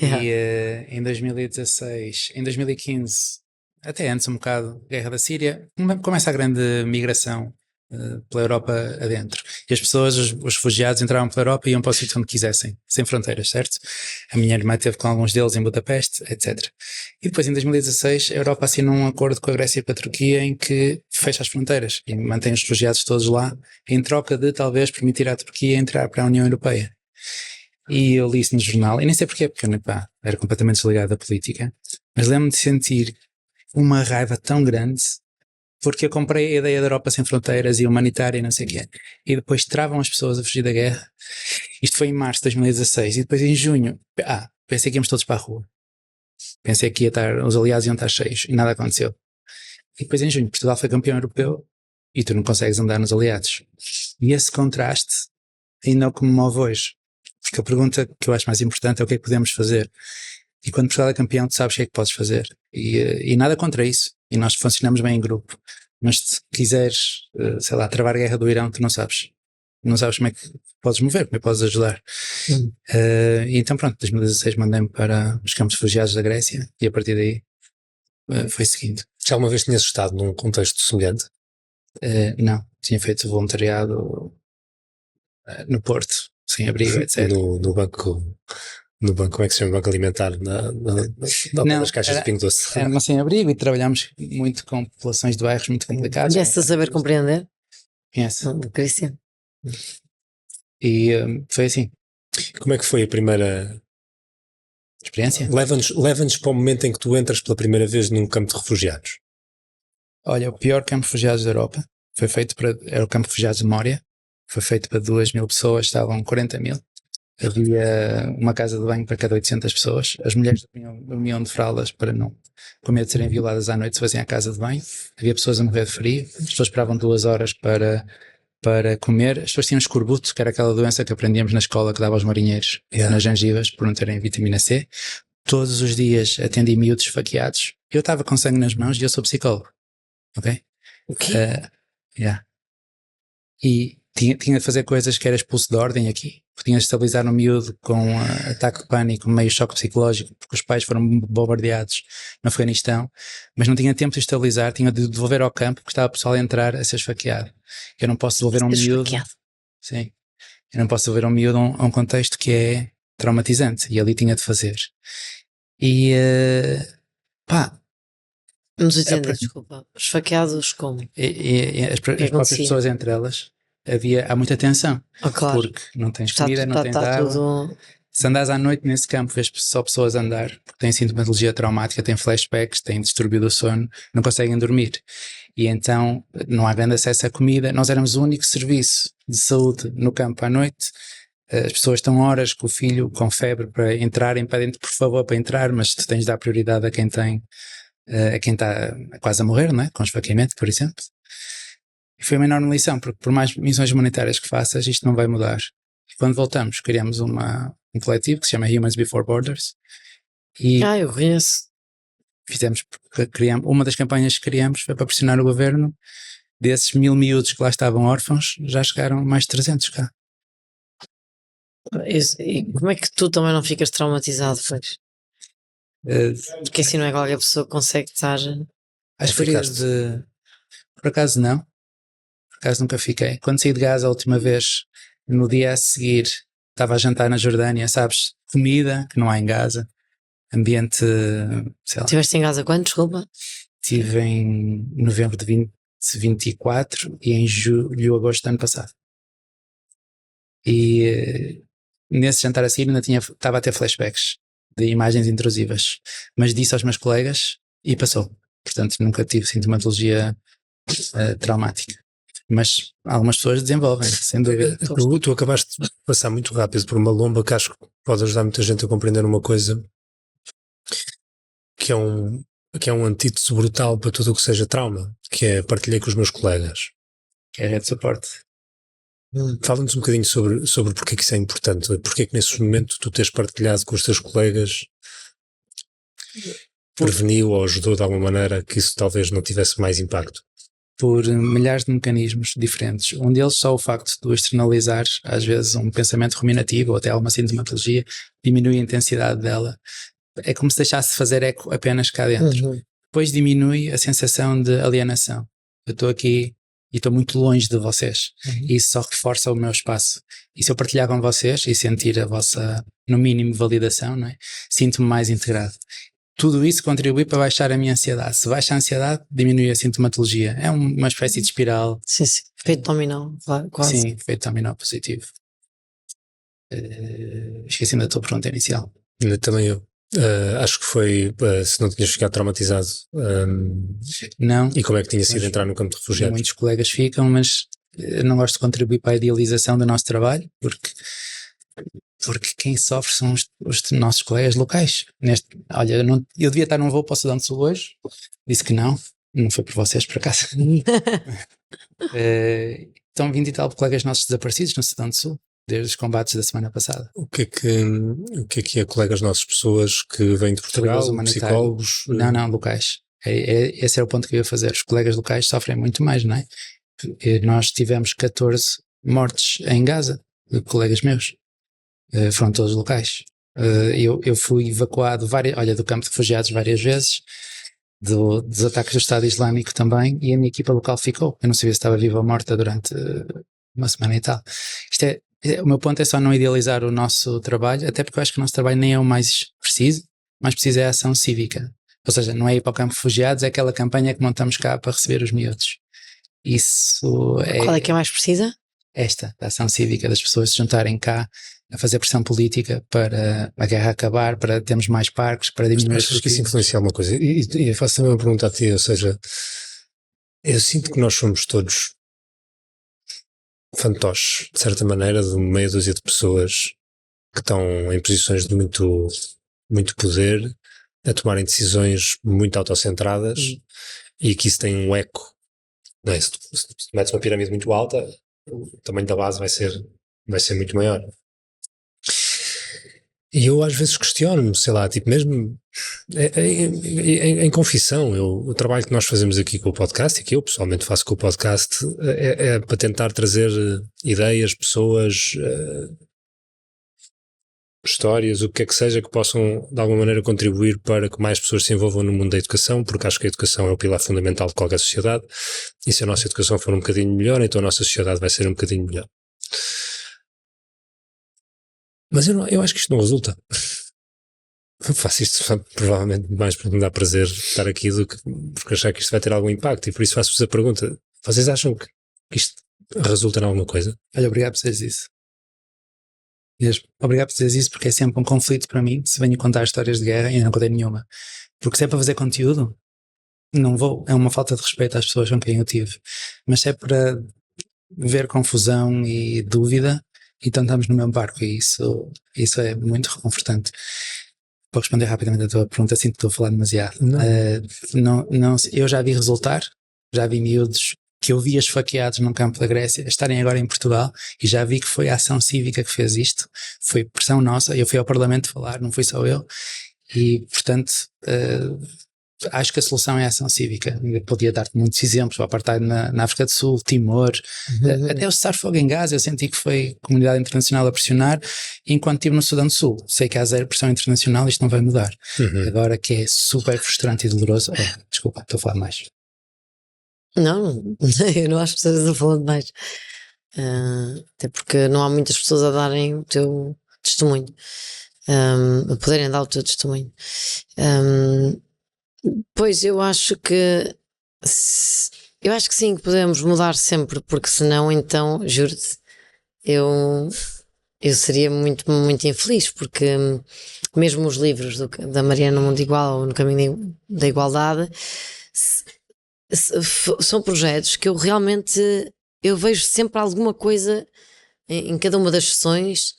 Yeah. E em 2016, em 2015, até antes um bocado, guerra da Síria, começa a grande migração pela Europa adentro. E as pessoas, os refugiados entravam pela Europa e iam para o sítio onde quisessem, sem fronteiras, certo? A minha irmã esteve com alguns deles em Budapeste, etc. E depois em 2016 a Europa assina um acordo com a Grécia e com a Turquia em que fecha as fronteiras e mantém os refugiados todos lá em troca de talvez permitir à Turquia entrar para a União Europeia. E eu li isso no jornal, e nem sei porquê, porque eu pá, era completamente desligado da política, mas lembro-me de sentir uma raiva tão grande porque eu comprei a ideia da Europa sem fronteiras e humanitária e não sei o quê, e depois travam as pessoas a fugir da guerra. Isto foi em março de 2016, e depois em junho, pensei que íamos todos para a rua, pensei que os aliados iam estar cheios, e nada aconteceu. E depois em junho Portugal foi campeão europeu e tu não consegues andar nos aliados, e esse contraste ainda é o que me move hoje, porque a pergunta que eu acho mais importante é o que é que podemos fazer. E quando Portugal é campeão, tu sabes o que é que podes fazer. E nada contra isso. E nós funcionamos bem em grupo. Mas se quiseres, sei lá, travar a guerra do Irão, tu não sabes. Não sabes como é que podes mover, como é que podes ajudar. E então pronto, em 2016 mandei-me para os campos de refugiados da Grécia e a partir daí foi seguindo. Já alguma vez tinhas estado num contexto semelhante? Não, tinha feito voluntariado no Porto, sem abrigo, etc. No banco, como é que se chama? Banco alimentar, nas caixas de Pingo Doce. Era uma sem-abrigo e trabalhámos muito com populações de bairros muito complicados. Conhece a saber compreender? Conhece. Cristian. E foi assim. Como é que foi a primeira experiência? Leva-nos para o momento em que tu entras pela primeira vez num campo de refugiados. Olha, o pior campo de refugiados da Europa era o campo de refugiados de Mória. Foi feito para 2.000 pessoas, estavam 40.000. Havia uma casa de banho para cada 800 pessoas. As mulheres dormiam de fraldas para não, com medo de serem violadas à noite, se faziam à casa de banho. Havia pessoas a morrer de frio. As pessoas esperavam 2 horas para comer. As pessoas tinham escorbuto, que era aquela doença que aprendíamos na escola que dava aos marinheiros nas gengivas por não terem vitamina C. Todos os dias atendi miúdos esfaqueados. Eu estava com sangue nas mãos e eu sou psicólogo. Ok? O quê? E tinha de fazer coisas que era expulso de ordem aqui. Tinha de estabilizar um miúdo com ataque de pânico, meio choque psicológico, porque os pais foram bombardeados no Afeganistão, mas não tinha tempo de estabilizar, tinha de devolver ao campo, porque estava o pessoal a entrar a ser esfaqueado. Eu não posso devolver um miúdo. Sim. Eu não posso devolver um miúdo a um contexto que é traumatizante, e ali tinha de fazer. E Não estou entendendo, desculpa. Esfaqueados como? As próprias pessoas entre elas. Há muita tensão, claro. Porque não tens comida, não tens água. Tudo... Se andas à noite nesse campo, vês só pessoas a andar, porque têm sintomatologia traumática, têm flashbacks, têm distúrbio do sono, não conseguem dormir. E então não há grande acesso à comida. Nós éramos o único serviço de saúde no campo à noite. As pessoas estão horas com o filho, com febre, para entrarem para dentro, por favor, para entrar, mas tu tens de dar prioridade a quem está quase a morrer, não é? Com esfaqueamento, por exemplo. E foi uma enorme lição, porque por mais missões humanitárias que faças, isto não vai mudar. E quando voltamos, criamos um coletivo que se chama Humans Before Borders. E eu conheço. Criamos, uma das campanhas que criamos foi para pressionar o governo. Desses 1.000 miúdos que lá estavam órfãos, já chegaram mais de 300 cá. E como é que tu também não ficas traumatizado, pois? Porque assim não é qualquer pessoa que consegue estar... Acho que por acaso não. Por acaso nunca fiquei. Quando saí de Gaza a última vez, no dia a seguir, estava a jantar na Jordânia, sabes? Comida que não há em Gaza. Ambiente, sei lá. Estiveste em Gaza quando, desculpa? Estive em novembro de 2024 e em julho, agosto do ano passado. E nesse jantar a seguir ainda estava a ter flashbacks de imagens intrusivas. Mas disse aos meus colegas e passou. Portanto, nunca tive sintomatologia traumática. Mas algumas pessoas desenvolvem, sem dúvida. Tu acabaste de passar muito rápido por uma lomba que acho que pode ajudar muita gente a compreender uma coisa que é um antídoto brutal para tudo o que seja trauma, que é partilhei com os meus colegas. Que é a rede de suporte. Fala-nos um bocadinho sobre porque é que isso é importante, porque é que nesse momento tu teres partilhado com os teus colegas preveniu ou ajudou de alguma maneira que isso talvez não tivesse mais impacto? Por milhares de mecanismos diferentes. Um deles só o facto de tu externalizar às vezes um pensamento ruminativo ou até alguma sintomatologia diminui a intensidade dela. É como se deixasse de fazer eco apenas cá dentro. Depois diminui a sensação de alienação. Eu estou aqui e estou muito longe de vocês. E isso só reforça o meu espaço. E se eu partilhar com vocês e sentir a vossa, no mínimo, validação, não é? Sinto-me mais integrado. Tudo isso contribui para baixar a minha ansiedade. Se baixa a ansiedade, diminui a sintomatologia. É uma espécie de espiral. Sim. Efeito dominó, quase. Sim, efeito dominó positivo. Esqueci-me da tua pergunta inicial. Também eu. Acho que foi se não tinhas ficado traumatizado. Não. E como é que tinha sido entrar no campo de refugiados? Muitos colegas ficam, mas eu não gosto de contribuir para a idealização do nosso trabalho, porque quem sofre são os nossos colegas locais. Olha, eu devia estar num voo para o Sudão do Sul hoje, disse que não foi por vocês, por acaso. Estão 20 e tal colegas nossos desaparecidos no Sudão do Sul, desde os combates da semana passada. O que é colegas nossos, pessoas que vêm de Portugal, psicólogos? Não, locais. Esse era o ponto que eu ia fazer. Os colegas locais sofrem muito mais, não é? Nós tivemos 14 mortes em Gaza, de colegas meus. Foram todos locais. Eu fui evacuado do campo de refugiados várias vezes, dos ataques do Estado Islâmico também, e a minha equipa local ficou. Eu não sabia se estava viva ou morta durante uma semana e tal. O meu ponto é só não idealizar o nosso trabalho, até porque eu acho que o nosso trabalho nem é o mais preciso é a ação cívica. Ou seja, não é ir para o campo de refugiados, é aquela campanha que montamos cá para receber os miúdos. Isso é... Qual é que é mais precisa? Esta, da ação cívica, das pessoas se juntarem cá a fazer pressão política para a guerra acabar, para termos mais parques, para diminuir... Achas que isso influencia alguma coisa? E eu faço também uma pergunta a ti, ou seja, eu sinto que nós somos todos fantoches, de certa maneira, de meia dúzia de pessoas que estão em posições de muito, muito poder, a tomarem decisões muito autocentradas e que isso tem um eco. Não é? Se metes uma pirâmide muito alta, o tamanho da base vai ser muito maior. E eu às vezes questiono-me, sei lá, tipo mesmo em confissão, o trabalho que nós fazemos aqui com o podcast, e que eu pessoalmente faço com o podcast, é para tentar trazer ideias, pessoas, histórias, o que é que seja, que possam de alguma maneira contribuir para que mais pessoas se envolvam no mundo da educação, porque acho que a educação é o pilar fundamental de qualquer sociedade, e se a nossa educação for um bocadinho melhor, então a nossa sociedade vai ser um bocadinho melhor. Mas eu acho que isto não resulta. Eu faço isto provavelmente mais porque me dá prazer estar aqui do que porque achar que isto vai ter algum impacto, e por isso faço-vos a pergunta: vocês acham que isto resulta em alguma coisa? Olha, obrigado por dizeres isso. Mesmo. Obrigado por dizeres isso, porque é sempre um conflito para mim se venho contar histórias de guerra e não contei nenhuma. Porque se é para fazer conteúdo, não vou. É uma falta de respeito às pessoas com quem eu tive. Mas se é para ver confusão e dúvida, então estamos no mesmo barco, e isso é muito reconfortante. Para responder rapidamente a tua pergunta, sinto que estou a falar demasiado. Não, eu já vi resultar, já vi miúdos que eu vi esfaqueados num campo da Grécia estarem agora em Portugal, e já vi que foi a ação cívica que fez isto, foi pressão nossa. Eu fui ao Parlamento falar, não fui só eu, e portanto acho que a solução é a ação cívica. Eu podia dar-te muitos exemplos: o apartheid na África do Sul, Timor, até o cessar-fogo em Gaza. Eu senti que foi a comunidade internacional a pressionar, enquanto estive no Sudão do Sul. Sei que há zero pressão internacional, isto não vai mudar. Agora que é super frustrante e doloroso. Desculpa, estou a falar demais. Não, eu não acho que estás a falar demais. Até porque não há muitas pessoas a darem o teu testemunho, a poderem dar o teu testemunho. Pois eu acho que sim, que podemos mudar sempre, porque senão, então, juro-te, eu seria muito, muito infeliz, porque mesmo os livros da Mariana Mundo Igual ou No Caminho da Igualdade são projetos que eu realmente vejo sempre alguma coisa em cada uma das sessões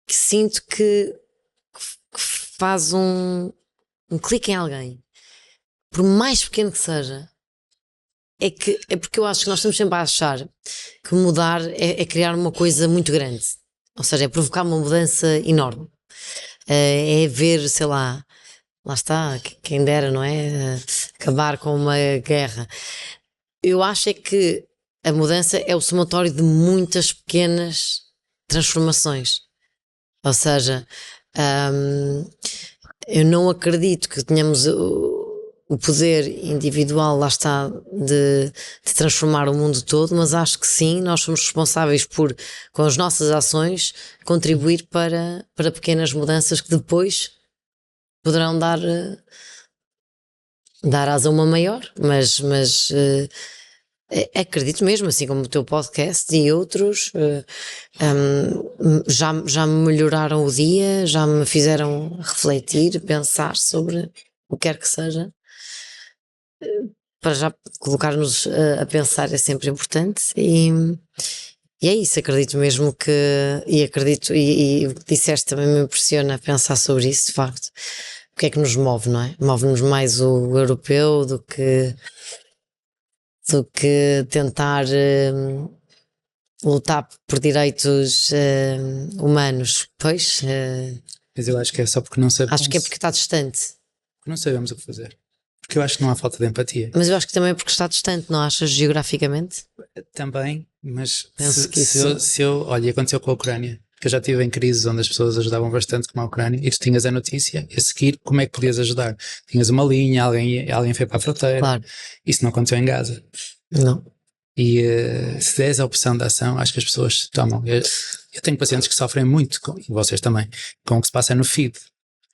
que sinto que faz um clique em alguém, por mais pequeno que seja. É porque eu acho que nós estamos sempre a achar que mudar é criar uma coisa muito grande, ou seja, é provocar uma mudança enorme. É ver, sei lá está, quem dera, não é? Acabar com uma guerra. Eu acho é que a mudança é o somatório de muitas pequenas transformações. Ou seja, eu não acredito que tenhamos o poder individual, lá está, de transformar o mundo todo, mas acho que sim, nós somos responsáveis por, com as nossas ações, contribuir para pequenas mudanças que depois poderão dar asa a uma maior, mas acredito mesmo, assim como o teu podcast e outros, já me melhoraram o dia, já me fizeram refletir, pensar sobre o que quer que seja. Para já colocar-nos a pensar é sempre importante e é isso, acredito mesmo e acredito, e o que disseste também me impressiona pensar sobre isso, de facto. O que é que nos move, não é? Move-nos mais o europeu do que tentar lutar por direitos humanos. Pois, Mas eu acho que é só porque não sabemos. acho que é porque está distante. Porque não sabemos o que fazer. Porque eu acho que não há falta de empatia. Mas eu acho que também é porque está distante, não achas, geograficamente? Também, mas Penso que isso... se eu. Olha, aconteceu com a Ucrânia. Que eu já estive em crises onde as pessoas ajudavam bastante, como a Ucrânia, e tu tinhas a notícia, e a seguir, como é que podias ajudar? Tinhas uma linha, alguém foi para a fronteira. Claro. Isso não aconteceu em Gaza. Não. E se des a opção de ação, acho que as pessoas tomam. Eu tenho pacientes que sofrem muito, e vocês também, com o que se passa no feed.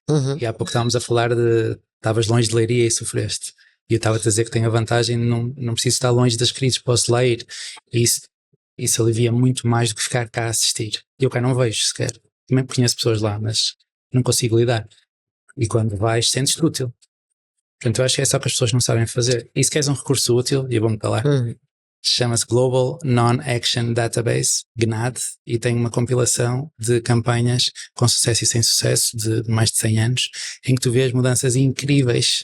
Uhum. E há pouco estávamos a falar de estavas longe de Leiria e sofreste. E eu estava a dizer que tenho a vantagem de não preciso estar longe das crises, posso lá ir. E isso alivia muito mais do que ficar cá a assistir. E eu cá não vejo sequer. Também conheço pessoas lá, mas não consigo lidar. E quando vais, sentes-te útil. Portanto, eu acho que é só que as pessoas não sabem fazer. E se queres um recurso útil, e eu vou-me calar, chama-se Global Non-Action Database, GNAD, e tem uma compilação de campanhas com sucesso e sem sucesso de mais de 100 anos, em que tu vês mudanças incríveis.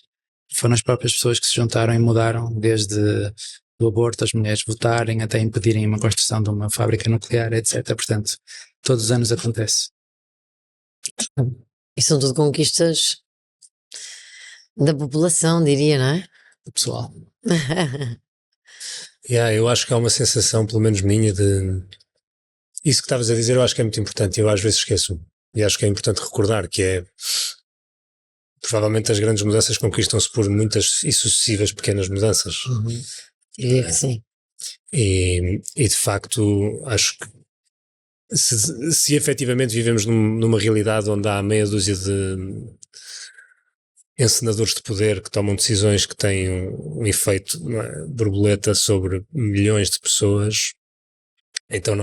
Foram as próprias pessoas que se juntaram e mudaram, desde do aborto, as mulheres votarem, até impedirem uma construção de uma fábrica nuclear, etc. Portanto, todos os anos acontece. E são tudo conquistas da população, diria, não é? O pessoal. Eu acho que há uma sensação, pelo menos minha, de... Isso que estavas a dizer eu acho que é muito importante, eu às vezes esqueço. E acho que é importante recordar que é... Provavelmente as grandes mudanças conquistam-se por muitas e sucessivas pequenas mudanças. Diria que sim. E de facto, acho que se efetivamente vivemos numa realidade onde há meia dúzia de encenadores de poder que tomam decisões que têm um efeito borboleta sobre milhões de pessoas, então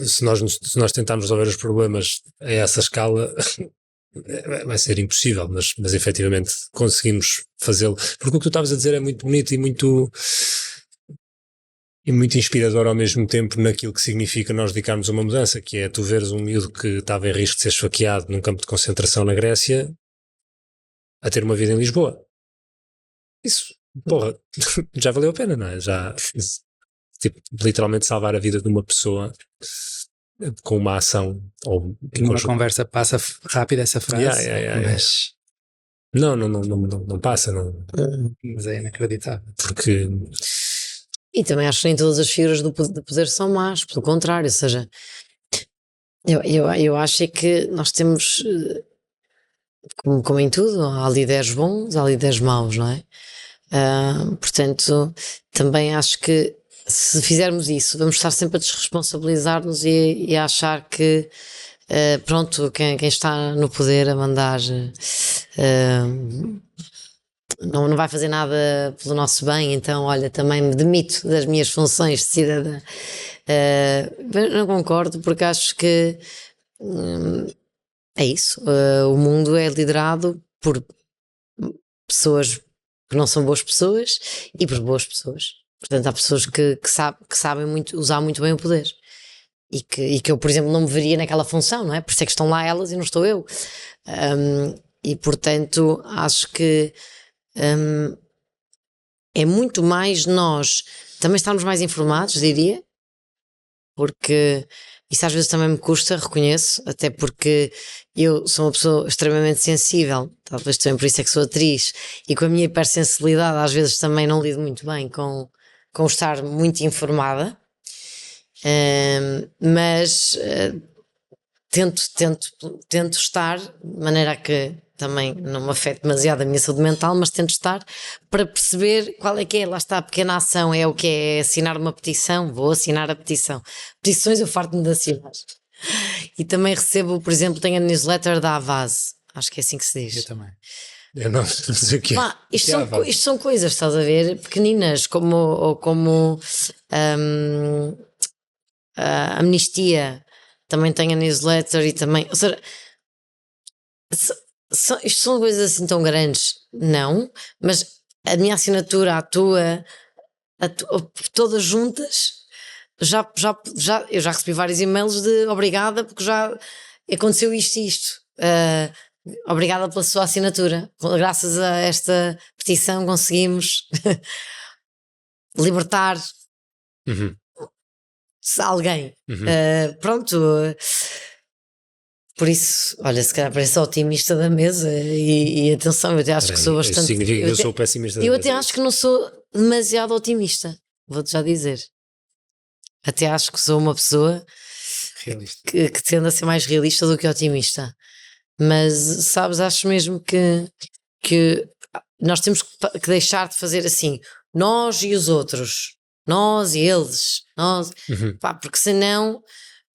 se nós tentarmos resolver os problemas a essa escala vai ser impossível, mas efetivamente conseguimos fazê-lo, porque o que tu estavas a dizer é muito bonito e muito inspirador ao mesmo tempo naquilo que significa nós dedicarmos a uma mudança, que é tu veres um miúdo que estava em risco de ser esfaqueado num campo de concentração na Grécia a ter uma vida em Lisboa. Isso, porra, já valeu a pena, não é? Já, tipo, literalmente salvar a vida de uma pessoa com uma ação. Ou numa conversa passa rápido essa frase, mas... Não passa, não. Mas é inacreditável. Porque... E também acho que nem todas as figuras do poder são más, pelo contrário, ou seja, eu acho é que nós temos, como em tudo, há líderes bons, há líderes maus, não é? Portanto, também acho que se fizermos isso, vamos estar sempre a desresponsabilizar-nos e a achar que, pronto, quem está no poder a mandar... não vai fazer nada pelo nosso bem, então olha, também me demito das minhas funções de cidadã. Não concordo, porque acho que é isso, o mundo é liderado por pessoas que não são boas pessoas e por boas pessoas. Portanto, há pessoas que sabem usar muito bem o poder. e que eu, por exemplo, não me veria naquela função, não é? Por isso é que estão lá elas e não estou eu. E portanto, acho que é muito mais nós também estarmos mais informados, diria, porque isso às vezes também me custa, reconheço, até porque eu sou uma pessoa extremamente sensível, talvez também por isso é que sou atriz, e com a minha hipersensibilidade às vezes também não lido muito bem com estar muito informada, mas tento estar de maneira a que também não me afete demasiado a minha saúde mental, mas tento estar para perceber qual é que é. Lá está, a pequena ação é o que é assinar uma petição. Vou assinar a petição. Petições eu farto-me de assinar. E também recebo, por exemplo, tenho a newsletter da Avaz, acho que é assim que se diz. Eu também. Eu não sei o que é. Pá, isto são coisas, estás a ver, pequeninas, como a Amnistia, também tenho a newsletter e também, ou seja, isto são coisas assim tão grandes, não, mas a minha assinatura, a tua, todas juntas, eu já recebi vários e-mails de obrigada porque já aconteceu isto e isto. Obrigada pela sua assinatura. Graças a esta petição conseguimos libertar alguém. Pronto. Por isso, olha, se calhar parece otimista da mesa e atenção, eu até acho que sou bastante. Significa que eu sou pessimista da Eu mesa. até acho que não sou demasiado otimista, vou-te já dizer. Até acho que sou uma pessoa Realista. que tende a ser mais realista do que otimista. Mas, sabes, acho mesmo que nós temos que deixar de fazer assim, nós e os outros, nós e eles, nós, pá, porque senão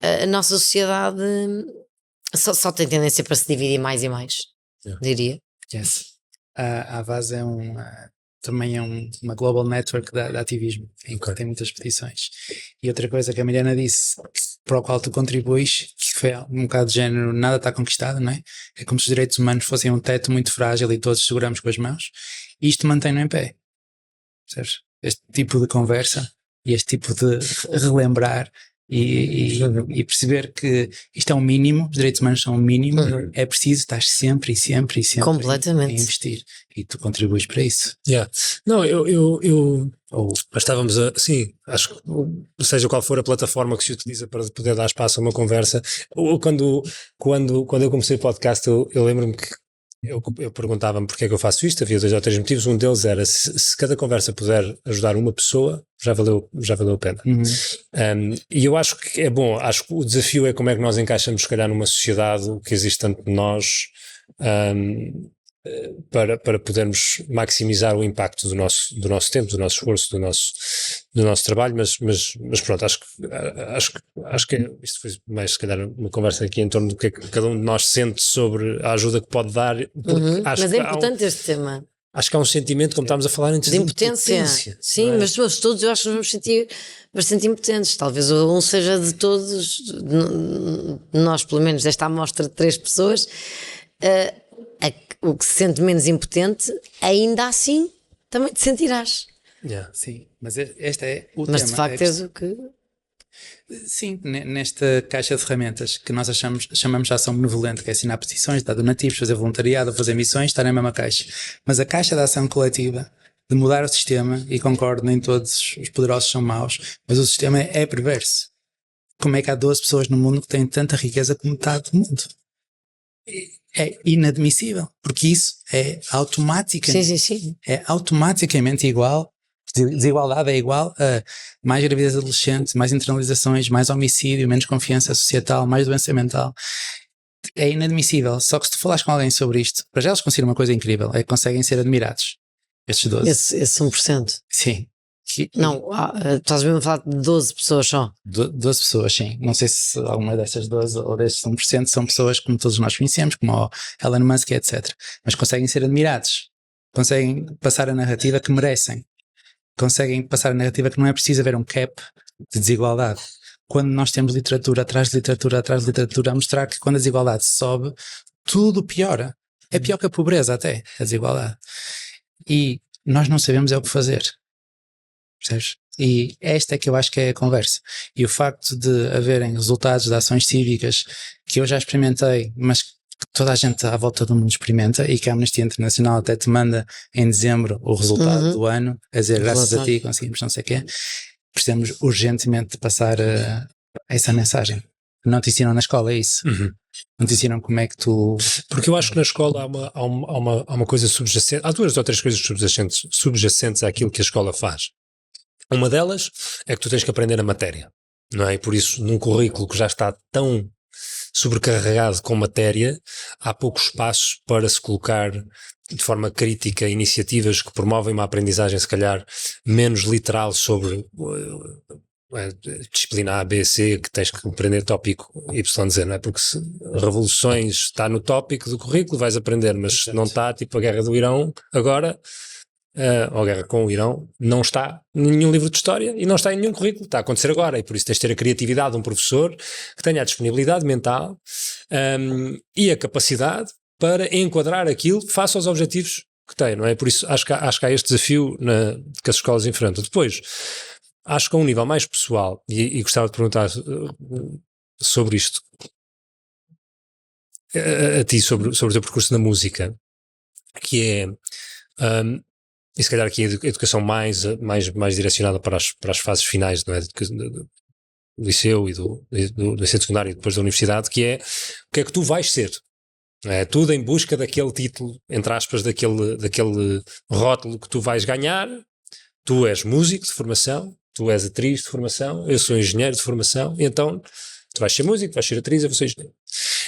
a nossa sociedade só tem tendência para se dividir mais e mais, diria. Yes. A Avaz também é uma global network de ativismo, em que tem muitas petições. E outra coisa que a Mariana disse, para o qual tu contribuis, que foi um bocado de género, nada está conquistado, não é? É como se os direitos humanos fossem um teto muito frágil e todos seguramos com as mãos. E isto mantém-no em pé. Percebes? Este tipo de conversa e este tipo de relembrar e perceber que isto é um mínimo, os direitos humanos são um mínimo, é preciso estar sempre completamente a investir, e tu contribuis para isso. Não, mas estávamos sim, acho que seja qual for a plataforma que se utiliza para poder dar espaço a uma conversa, quando eu comecei o podcast, eu lembro-me que eu perguntava-me porque é que eu faço isto. Havia 2 ou 3 motivos. Um deles era se cada conversa puder ajudar uma pessoa, já valeu a pena. E eu acho que é bom. Acho que o desafio é como é que nós encaixamos, se calhar, numa sociedade que existe tanto de nós, para podermos maximizar o impacto do nosso tempo, do nosso esforço, do nosso trabalho, mas pronto, acho que isto foi mais, se calhar, uma conversa aqui em torno do que é que cada um de nós sente sobre a ajuda que pode dar. Mas é importante este tema. Acho que há um sentimento, como estávamos a falar antes, de impotência. Sim, mas todos eu acho que nos vamos sentir bastante impotentes. Talvez um seja de todos, nós pelo menos desta amostra de 3 pessoas, o que se sente menos impotente, ainda assim também te sentirás. Sim, mas este é o mas tema. Mas de facto és o que... Sim, nesta caixa de ferramentas que nós chamamos de ação benevolente, que é assinar petições, dar donativos, fazer voluntariado, fazer missões, está na mesma caixa. Mas a caixa da ação coletiva, de mudar o sistema, e concordo, nem todos os poderosos são maus, mas o sistema é perverso. Como é que há 12 pessoas no mundo que têm tanta riqueza como metade do mundo? É inadmissível, porque isso é automaticamente, sim. É automaticamente igual. Desigualdade é igual a mais gravidez adolescente, mais internalizações, mais homicídio, menos confiança societal, mais doença mental. É inadmissível. Só que se tu falares com alguém sobre isto, para já eles conseguiram uma coisa incrível, é que conseguem ser admirados. Estes 12. Esse 1%. Sim. Não, estás mesmo a falar de 12 pessoas só. 12 pessoas, sim. Não sei se alguma dessas 12 ou destes 1% são pessoas como todos nós conhecemos, como o Elon Musk, etc. Mas conseguem ser admirados. Conseguem passar a narrativa que merecem. Conseguem passar a narrativa que não é preciso haver um cap de desigualdade. Quando nós temos literatura atrás de literatura atrás de literatura a mostrar que quando a desigualdade sobe, tudo piora. É pior que a pobreza até, a desigualdade. E nós não sabemos o que fazer. percebes? E esta é que eu acho que é a conversa. E o facto de haverem resultados de ações cívicas que eu já experimentei, mas que toda a gente à volta do mundo experimenta, e que a Amnistia Internacional até te manda em dezembro o resultado do ano, a dizer graças a ti conseguimos não sei o quê, precisamos urgentemente de passar essa mensagem. Não te ensinam na escola, é isso. Não te ensinam como é que tu... Porque eu acho que na escola há uma coisa subjacente, há 2 ou 3 coisas subjacentes àquilo que a escola faz. Uma delas é que tu tens que aprender a matéria, não é? E por isso, num currículo que já está tão sobrecarregado com matéria, há poucos espaços para se colocar de forma crítica iniciativas que promovem uma aprendizagem, se calhar, menos literal sobre disciplina A, B, C, que tens que aprender tópico Y, Z, não é? Porque se revoluções está no tópico do currículo, vais aprender, mas se não está, tipo a guerra do Irão, agora... ou a guerra com o Irão, não está em nenhum livro de história e não está em nenhum currículo, está a acontecer agora, e por isso tens de ter a criatividade de um professor que tenha a disponibilidade mental e a capacidade para enquadrar aquilo face aos objetivos que tem, não é? Por isso acho que há este desafio que as escolas enfrentam. Depois, acho que a um nível mais pessoal, e gostava de perguntar sobre isto a ti, sobre o teu percurso na música, que é... e se calhar aqui a educação mais direcionada para as fases finais, não é? Do liceu e do ensino secundário e depois da universidade, que é o que é que tu vais ser, não é? Tudo em busca daquele título, entre aspas, daquele rótulo que tu vais ganhar. Tu és músico de formação, tu és atriz de formação, eu sou engenheiro de formação, e então tu vais ser músico, vais ser atriz, eu vou ser engenheiro.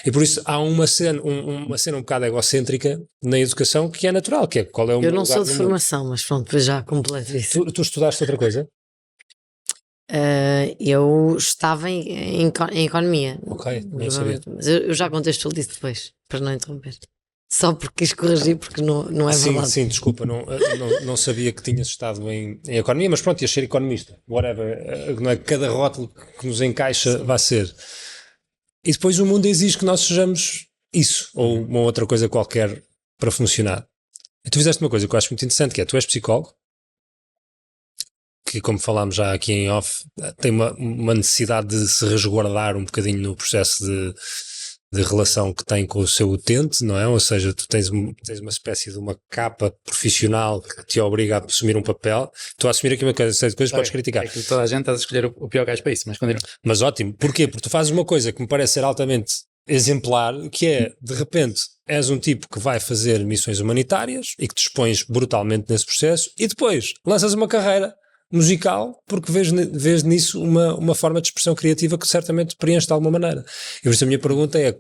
E por isso há uma cena um bocado egocêntrica na educação que é natural, que é qual é o meu lugar. Eu não sou de formação, mas pronto, depois já completo isso. Tu estudaste outra coisa? Eu estava em economia. Ok, não sabia. Mas eu já contextualizo depois, para não interromper. Só porque quis corrigir, porque não é verdade. Sim, desculpa, não sabia que tinhas estado em economia, mas pronto, ias ser economista, whatever, não é que cada rótulo que nos encaixa vai ser. E depois o mundo exige que nós sejamos isso, ou uma outra coisa qualquer para funcionar. E tu fizeste uma coisa que eu acho muito interessante, que é, tu és psicólogo, que como falámos já aqui em off, tem uma necessidade de se resguardar um bocadinho no processo de relação que tem com o seu utente, não é? Ou seja, tu tens uma espécie de uma capa profissional que te obriga a assumir um papel. Estou a assumir aqui uma série de coisas, podes criticar. É que toda a gente está a escolher o pior gajo para isso, mas continua. Mas ótimo. Porquê? Porque tu fazes uma coisa que me parece ser altamente exemplar, que é, de repente, és um tipo que vai fazer missões humanitárias e que te expões brutalmente nesse processo, e depois lanças uma carreira musical porque vês nisso uma forma de expressão criativa que certamente preenche de alguma maneira. E por isso a minha pergunta é,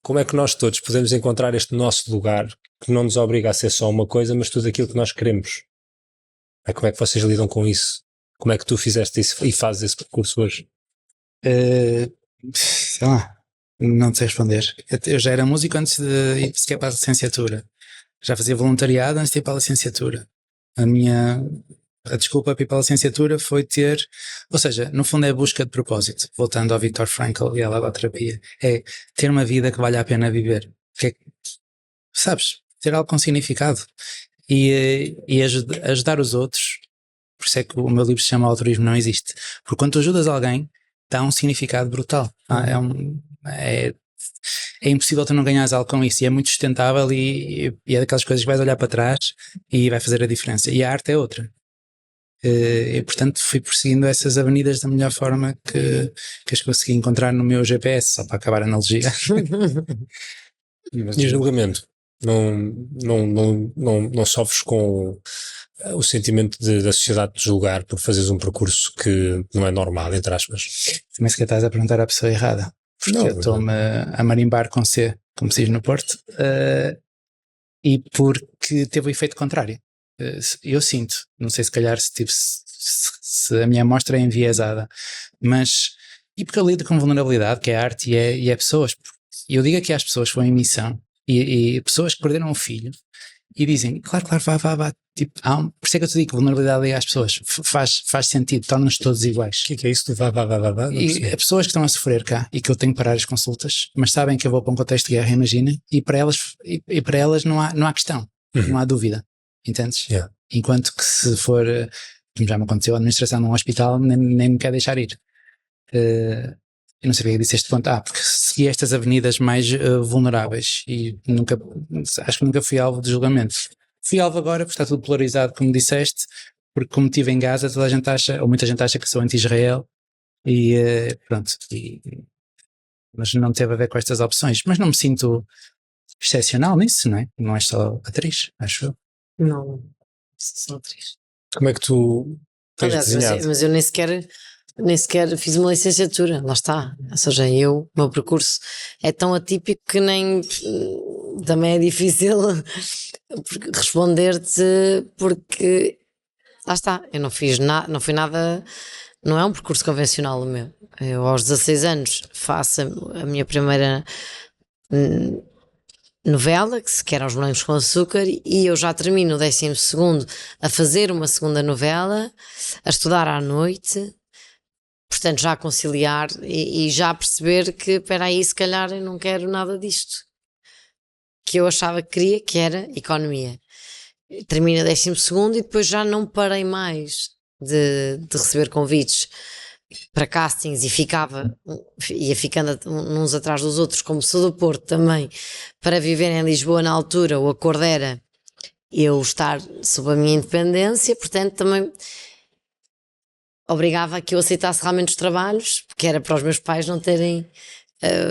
como é que nós todos podemos encontrar este nosso lugar que não nos obriga a ser só uma coisa, mas tudo aquilo que nós queremos? Como é que vocês lidam com isso? Como é que tu fizeste isso e fazes esse percurso hoje? Sei lá, não sei responder. Eu já era músico antes de ir sequer para a licenciatura. Já fazia voluntariado antes de ir para a licenciatura. A desculpa para ir para a licenciatura foi ter, ou seja, no fundo é a busca de propósito, voltando ao Viktor Frankl e à logoterapia, é ter uma vida que vale a pena viver, sabes, ter algo com significado e ajudar os outros. Por isso é que o meu livro se chama Altruísmo Não Existe, porque quando tu ajudas alguém dá um significado brutal. É impossível tu não ganhares algo com isso, e é muito sustentável e é daquelas coisas que vais olhar para trás e vai fazer a diferença, e a arte é outra. E portanto fui perseguindo essas avenidas da melhor forma que as consegui encontrar no meu GPS, só para acabar a analogia. E o julgamento? Não sofres com o sentimento da sociedade de julgar por fazeres um percurso que não é normal, entre aspas? Também se calhar estás a perguntar à pessoa errada, porque eu estou-me a marimbar com C, como se diz no Porto, e porque teve o efeito contrário. Eu sinto, não sei se calhar se a minha amostra é enviesada, mas e porque eu lido com vulnerabilidade, que é arte e é pessoas. E eu digo aqui às pessoas que vão em missão e pessoas que perderam um filho e dizem, claro, vá. Tipo, por isso é que eu te digo que vulnerabilidade é às pessoas, faz sentido, torna-nos todos iguais. O que é isso do vá? E as pessoas que estão a sofrer cá e que eu tenho que parar as consultas, mas sabem que eu vou para um contexto de guerra, imagina, e para elas não há questão, não há dúvida. Entendes? Yeah. Enquanto que se for como já me aconteceu, a administração de um hospital nem me quer deixar ir. Eu não sabia que disse este ponto. Porque segui estas avenidas mais vulneráveis e acho que nunca fui alvo de julgamento. Fui alvo agora porque está tudo polarizado, como disseste, porque como estive em Gaza, toda a gente acha, ou muita gente acha que sou anti-Israel e pronto. Mas não teve a ver com estas opções. Mas não me sinto excepcional nisso, não é? Não és só atriz, acho eu. Não, sou atriz. Como é que tu tens Aliás, desenhado? mas eu nem sequer fiz uma licenciatura, lá está. Ou seja, o meu percurso é tão atípico que nem também é difícil responder-te, porque lá está, eu não fiz nada, não foi nada, não é um percurso convencional o meu. Eu aos 16 anos faço a minha primeira novela, que era Os Morangos com Açúcar, e eu já termino o 12º a fazer uma segunda novela, a estudar à noite, portanto já a conciliar e já a perceber que, espera aí, se calhar eu não quero nada disto, que eu achava que queria, que era economia. Termino o 12º e depois já não parei mais de receber convites para castings ia ficando uns atrás dos outros, como sou do Porto também, para viver em Lisboa na altura. O acordo era eu estar sob a minha independência, portanto também obrigava a que eu aceitasse realmente os trabalhos, porque era para os meus pais não terem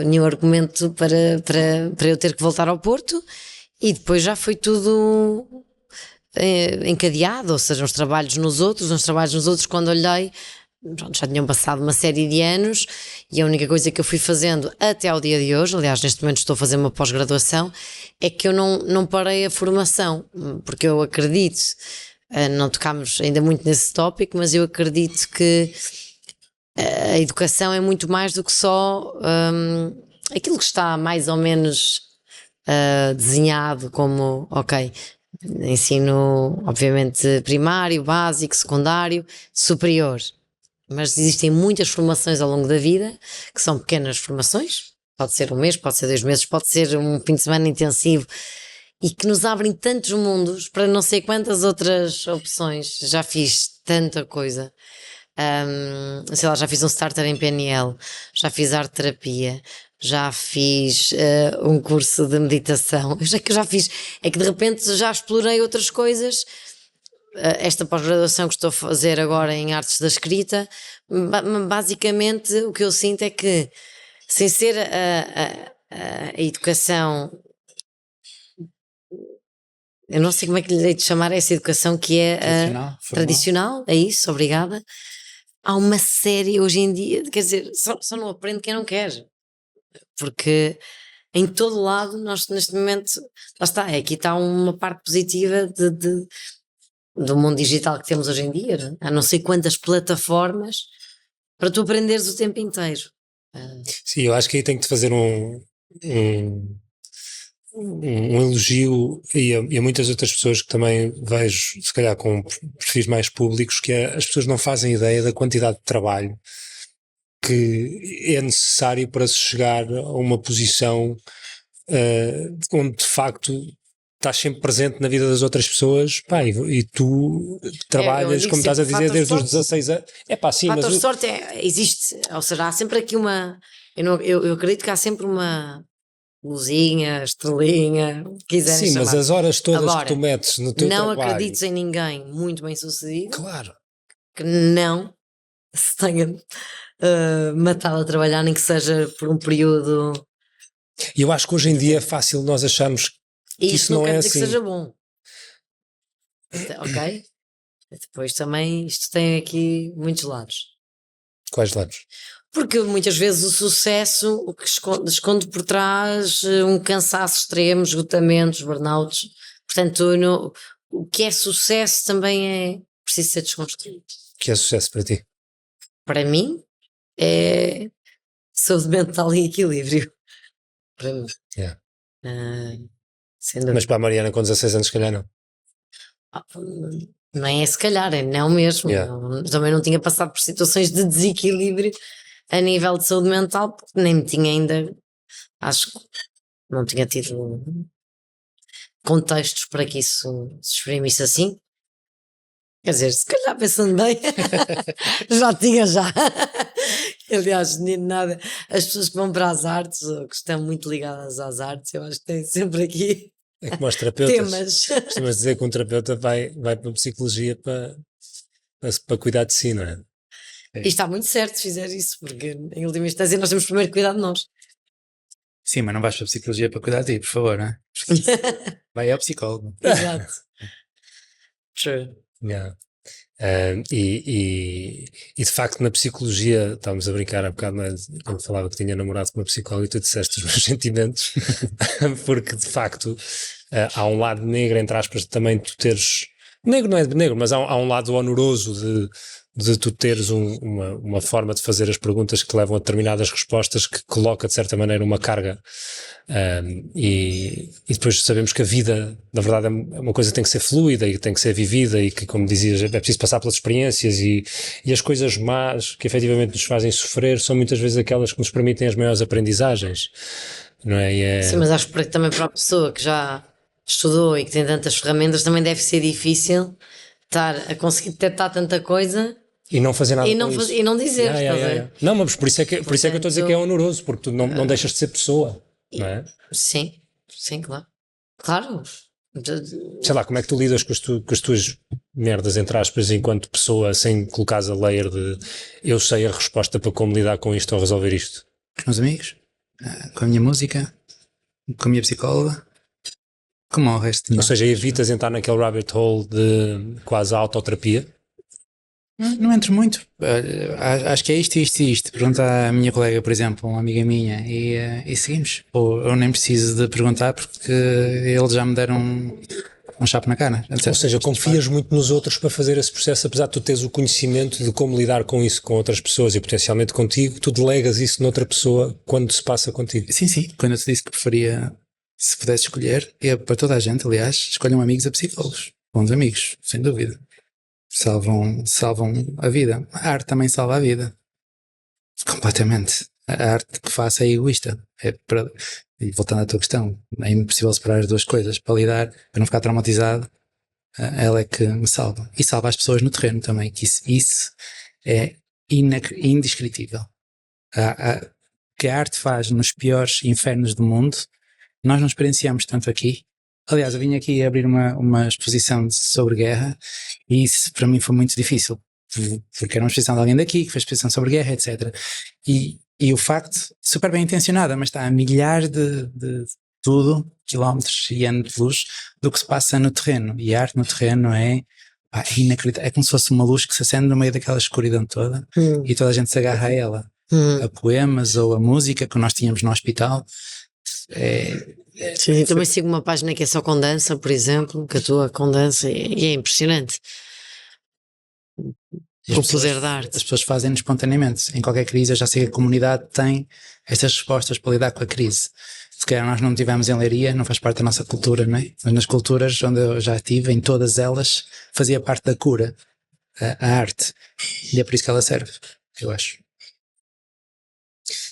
nenhum argumento para eu ter que voltar ao Porto, e depois já foi tudo encadeado, ou seja, uns trabalhos nos outros, quando olhei já tinham passado uma série de anos e a única coisa que eu fui fazendo até ao dia de hoje, aliás neste momento estou a fazer uma pós-graduação, é que eu não parei a formação, porque eu acredito, não tocámos ainda muito nesse tópico, mas eu acredito que a educação é muito mais do que só aquilo que está mais ou menos desenhado como, ok, ensino obviamente primário, básico, secundário, superior. Mas existem muitas formações ao longo da vida, que são pequenas formações, pode ser um mês, pode ser 2 meses, pode ser um fim de semana intensivo, e que nos abrem tantos mundos para não sei quantas outras opções. Já fiz tanta coisa, sei lá, já fiz um starter em PNL, já fiz arte terapia, já fiz um curso de meditação, já fiz, é que de repente já explorei outras coisas. Esta pós-graduação que estou a fazer agora em artes da escrita, basicamente o que eu sinto é que, sem ser a educação, eu não sei como é que lhe hei de chamar essa educação que é tradicional, é isso, obrigada. Há uma série hoje em dia, quer dizer, só não aprende quem não quer, porque em todo lado nós neste momento, lá está, aqui está uma parte positiva do mundo digital que temos hoje em dia, há não sei quantas plataformas para tu aprenderes o tempo inteiro. Sim, eu acho que aí tenho que te fazer um elogio e a muitas outras pessoas que também vejo, se calhar com perfis mais públicos, que as pessoas não fazem ideia da quantidade de trabalho que é necessário para se chegar a uma posição onde de facto estás sempre presente na vida das outras pessoas, pá, e tu trabalhas, como estás a dizer, desde os 16 anos. Sim, fator de sorte existe, ou seja, há sempre aqui eu acredito que há sempre uma luzinha, estrelinha, quiserem sim, chamar. mas as horas todas agora, que tu metes no teu trabalho... Não acredites em ninguém muito bem sucedido, claro, que não se tenha matado a trabalhar, nem que seja por um período. E eu acho que hoje em dia é fácil nós acharmos que isso não quer é dizer assim. que seja bom. Ok? Depois também isto tem aqui muitos lados. Quais lados? Porque muitas vezes o sucesso, o que esconde por trás um cansaço extremo, esgotamentos, burnouts. Portanto, o que é sucesso também é preciso ser desconstruído. O que é sucesso para ti? Para mim é saúde mental e equilíbrio. Para mim. Yeah. Mas para a Mariana com 16 anos, se calhar não. Não é se calhar, é não mesmo. Yeah. Também não tinha passado por situações de desequilíbrio a nível de saúde mental, porque nem me tinha ainda, acho que não tinha tido contextos para que isso se exprimisse assim. Quer dizer, se calhar pensando bem, já tinha já. Aliás, nem nada. As pessoas que vão para as artes, ou que estão muito ligadas às artes, eu acho que têm sempre aqui É como os terapeutas. temas. Costumas dizer que um terapeuta vai para a psicologia para cuidar de si, não é? E está muito certo se fizer isso, porque em última instância nós temos primeiro que cuidar de nós. Sim, mas não vais para a psicologia para cuidar de ti, por favor, não é? Vai ao psicólogo. Exato. True. Yeah. E de facto na psicologia, estávamos a brincar há bocado, não é? Quando falava que tinha namorado com uma psicóloga e tu disseste os meus sentimentos, porque de facto há um lado negro, entre aspas, também tu teres, negro não é negro, mas há um lado honoroso de tu teres uma forma de fazer as perguntas que te levam a determinadas respostas que coloca de certa maneira uma carga. E depois sabemos que a vida, na verdade, é uma coisa que tem que ser fluida e que tem que ser vivida e que, como dizias, é preciso passar pelas experiências e as coisas más que efetivamente nos fazem sofrer são muitas vezes aquelas que nos permitem as maiores aprendizagens, não é? Sim, mas acho que também para a pessoa que já estudou e que tem tantas ferramentas também deve ser difícil estar a conseguir detectar tanta coisa E não fazer nada e não, com isso. e não dizer, Yeah, estás a yeah, ver? yeah. Não, mas por isso é que eu estou a dizer que é honoroso, porque tu não deixas de ser pessoa, não é? Sim, claro. Claro. Sei lá, como é que tu lidas com as tuas merdas, entre aspas, enquanto pessoa, sem colocares a layer de eu sei a resposta para como lidar com isto ou resolver isto? Com os meus amigos, com a minha música, com a minha psicóloga, como ao resto de Ou nós. seja, evitas entrar naquele rabbit hole de quase autoterapia? Não entro muito. Acho que é isto, isto e isto. Pergunta à minha colega, por exemplo, uma amiga minha, e seguimos. Ou eu nem preciso de perguntar porque eles já me deram um chapo na cara. Ou seja, confias muito nos outros para fazer esse processo, apesar de tu teres o conhecimento de como lidar com isso com outras pessoas e potencialmente contigo, tu delegas isso noutra pessoa quando se passa contigo. Sim. Quando eu te disse que preferia, se pudesse escolher, para toda a gente, aliás, escolham amigos a psicólogos. Bons amigos, sem dúvida. Salvam a vida. A arte também salva a vida. Completamente. A arte que faço é egoísta. E voltando à tua questão, é impossível separar as duas coisas. Para lidar, para não ficar traumatizado, ela é que me salva. E salva as pessoas no terreno também, que isso é indescritível. Que a arte faz nos piores infernos do mundo, nós não experienciamos tanto aqui. Aliás, eu vim aqui abrir uma exposição sobre guerra e isso para mim foi muito difícil, porque era uma exposição de alguém daqui que fez exposição sobre guerra, etc. E o facto, super bem intencionada, mas está a milhares de quilómetros e anos de luz do que se passa no terreno. E a arte no terreno é inacreditável. É como se fosse uma luz que se acende no meio daquela escuridão toda e toda a gente se agarra a ela. A poemas ou a música que nós tínhamos no hospital. Sim, também sigo uma página que é só com dança, por exemplo, que atua com dança e é impressionante o poder da arte. As pessoas fazem espontaneamente. Em qualquer crise eu já sei que a comunidade tem estas respostas para lidar com a crise. Se calhar nós não tivemos em Leiria, não faz parte da nossa cultura, não é? Mas nas culturas onde eu já estive, em todas elas, fazia parte da cura, a arte. E é por isso que ela serve, eu acho.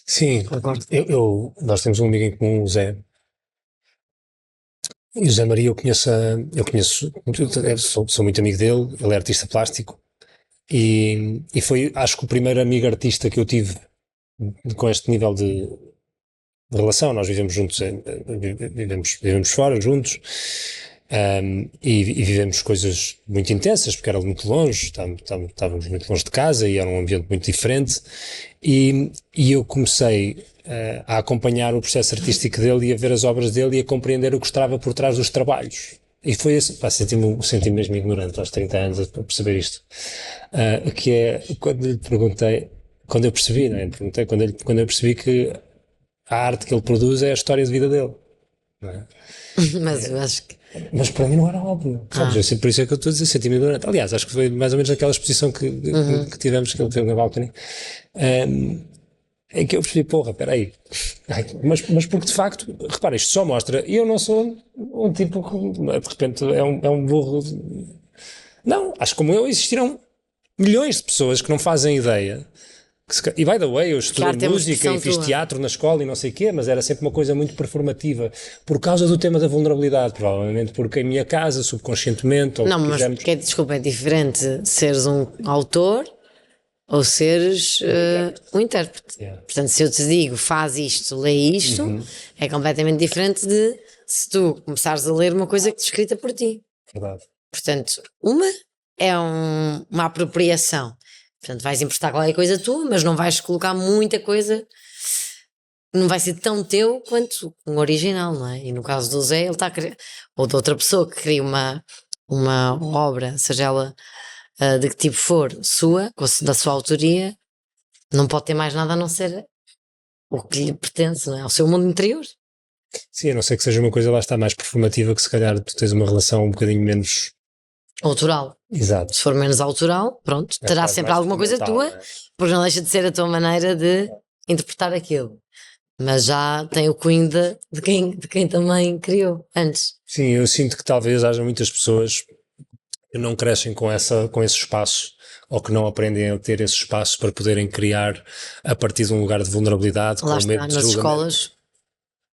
Sim, nós temos um amigo em comum, o Zé. E o Zé Maria eu conheço, sou muito amigo dele, ele é artista plástico e foi, acho que o primeiro amigo artista que eu tive com este nível de relação. Nós vivemos juntos, vivemos fora juntos, e vivemos coisas muito intensas, porque era muito longe, estávamos muito longe de casa e era um ambiente muito diferente, e eu comecei a acompanhar o processo artístico dele e a ver as obras dele e a compreender o que estava por trás dos trabalhos. E foi esse, senti-me mesmo ignorante aos 30 anos a perceber isto, que é quando lhe perguntei, quando eu percebi, não é? Perguntei quando eu percebi que a arte que ele produz é a história de vida dele, não é? Mas eu acho que Mas para mim não era óbvio, sabes? Por isso é que eu estou a dizer, senti-me ignorante. Aliás, acho que foi mais ou menos naquela exposição que tivemos, que ele fez na balcony, em que eu percebi, porra, peraí, mas porque de facto, repara, isto só mostra, e eu não sou um tipo que de repente é um burro. Não, acho que como eu existiram milhões de pessoas que não fazem ideia E by the way, eu estudei arte é uma música e expressão fiz tua. teatro na escola e não sei o quê, mas era sempre uma coisa muito performativa, por causa do tema da vulnerabilidade, provavelmente porque em minha casa, subconscientemente, ou Não, o que mas quisermos. desculpa, é diferente seres um autor ou seres um intérprete. Yeah. Portanto, se eu te digo faz isto, lê isto, é completamente diferente de se tu começares a ler uma coisa que é escrita por ti. Verdade. Portanto, uma é uma apropriação. Portanto, vais emprestar qualquer coisa tua, mas não vais colocar muita coisa, não vai ser tão teu quanto um original, não é? E no caso do Zé, ele está a criar, ou de outra pessoa que cria uma obra, seja ela de que tipo for, sua, da sua autoria, não pode ter mais nada a não ser o que lhe pertence, não é? Ao seu mundo interior. Sim, a não ser que seja uma coisa lá está mais performativa, que se calhar tu tens uma relação um bocadinho menos. Autoral. Exato. Se for menos autoral, pronto, terá quase sempre mais alguma coisa tua, fundamental, não é? porque não deixa de ser a tua maneira de interpretar aquilo. Mas já tem o cunho de quem também criou antes. Sim, eu sinto que talvez haja muitas pessoas que não crescem com esse espaço, ou que não aprendem a ter esse espaço para poderem criar a partir de um lugar de vulnerabilidade, Lá com está, medo de nas julgamento. escolas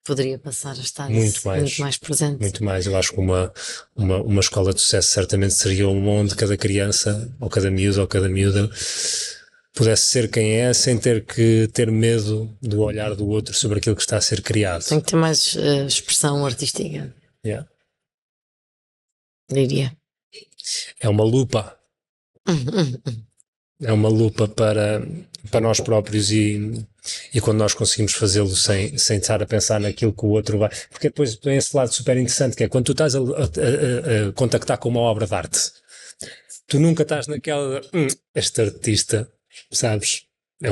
poderia passar a estar Muito isso, mais. muito mais presente. Muito mais, eu acho que uma escola de sucesso certamente seria onde cada criança, ou cada miúdo, ou cada miúda pudesse ser quem é, sem ter que ter medo do olhar do outro sobre aquilo que está a ser criado. Tem que ter mais expressão artística, Yeah. diria. É uma lupa. É uma lupa para nós próprios e quando nós conseguimos fazê-lo sem estar a pensar naquilo que o outro vai... Porque depois tem esse lado super interessante, que é quando tu estás a contactar com uma obra de arte, tu nunca estás naquela... este artista, sabes, é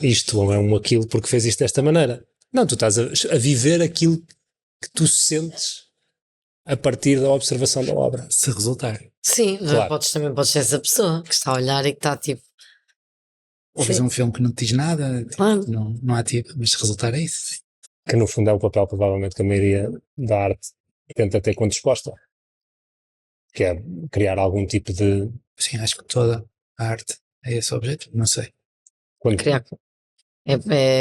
isto ou é aquilo porque fez isto desta maneira. Não, tu estás a viver aquilo que tu sentes a partir da observação da obra. Se resultar. Sim, Claro. também podes ser essa pessoa que está a olhar e que está tipo... Ou fazer um filme que não te diz nada, Claro. não ativa, mas se resultar é isso. Que no fundo é o papel provavelmente que a maioria da arte tenta ter quando exposta, que é criar algum tipo de... Sim, acho que toda a arte é esse o objetivo, não sei. Criar.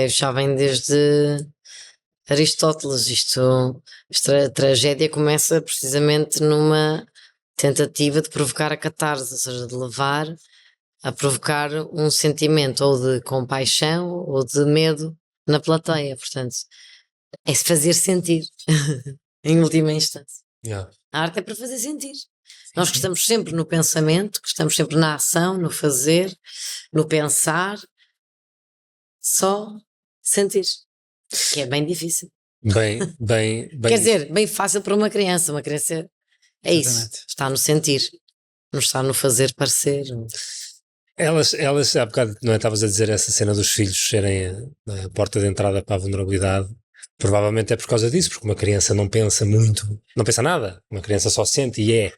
Já vem desde Aristóteles. Esta tragédia começa precisamente numa tentativa de provocar a catarse, ou seja, de levar a provocar um sentimento ou de compaixão ou de medo na plateia. Portanto, é se fazer sentir, em última instância. Yeah. A arte é para fazer sentir. Nós que estamos sempre no pensamento, que estamos sempre na ação, no fazer, no pensar, só sentir, que é bem difícil. Bem. Quer dizer, bem fácil para uma criança. Uma criança é isso, Exatamente. está no sentir, não está no fazer parecer. Elas há bocado, não é? Estavas a dizer essa cena dos filhos serem a porta de entrada para a vulnerabilidade. Provavelmente é por causa disso, porque uma criança não pensa muito, não pensa nada. Uma criança só sente e é.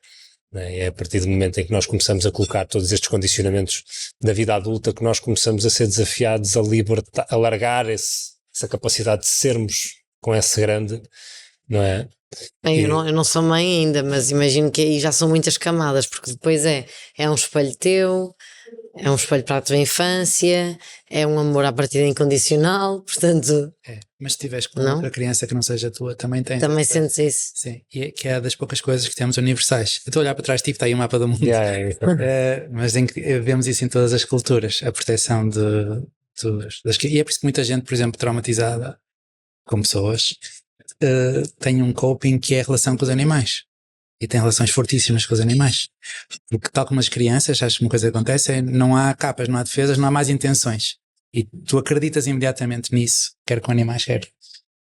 Né? É a partir do momento em que nós começamos a colocar todos estes condicionamentos da vida adulta que nós começamos a ser desafiados a largar essa capacidade de sermos com esse grande, não é? Bem, eu não sou mãe ainda, mas imagino que aí já são muitas camadas, porque depois é um espelho teu, é um espelho para a tua infância, é um amor à partida incondicional, portanto, Mas se tiveres com Não? outra criança que não seja tua, também tem. também sentes isso. Sim, e que é das poucas coisas que temos universais. Eu estou a olhar para trás, tipo, está aí o mapa do mundo. Mas vemos isso em todas as culturas, a proteção e é por isso que muita gente, por exemplo, traumatizada, como pessoas, tem um coping que é a relação com os animais. E tem relações fortíssimas com os animais. Porque tal como as crianças, acho que uma coisa que acontece não há capas, não há defesas, não há más intenções. E tu acreditas imediatamente nisso, quer com animais, quer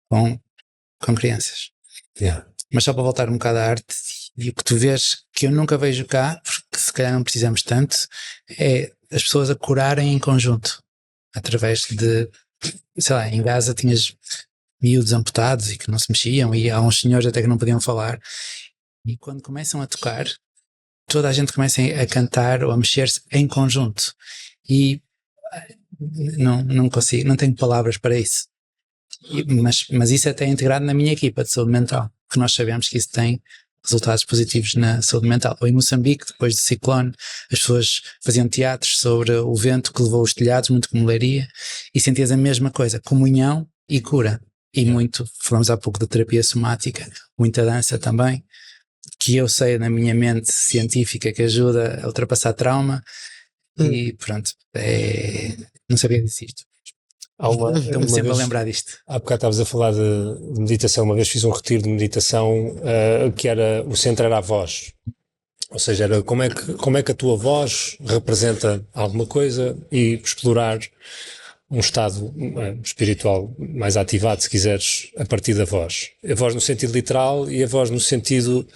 com crianças. Yeah. Mas só para voltar um bocado à arte, e o que tu vês, que eu nunca vejo cá, porque se calhar não precisamos tanto, é as pessoas a curarem em conjunto, através de, sei lá, em Gaza tinhas miúdos amputados e que não se mexiam, e há uns senhores até que não podiam falar, e quando começam a tocar, toda a gente começa a cantar ou a mexer-se em conjunto, e não consigo, não tenho palavras para isso. Mas isso é até integrado na minha equipa de saúde mental, que nós sabemos que isso tem resultados positivos na saúde mental. Ou em Moçambique, depois do ciclone, as pessoas faziam teatros sobre o vento que levou os telhados, muito como Leiria, e sentias a mesma coisa, comunhão e cura. E muito, falamos há pouco de terapia somática, muita dança também, que eu sei na minha mente científica que ajuda a ultrapassar trauma, e pronto, não sabia disto. Estou-me sempre a lembrar disto. Há bocado estavas a falar de meditação. Uma vez fiz um retiro de meditação que era, o centro era a voz. Ou seja, era como é que a tua voz representa alguma coisa e explorar um estado espiritual mais ativado, se quiseres, a partir da voz. A voz no sentido literal e a voz no sentido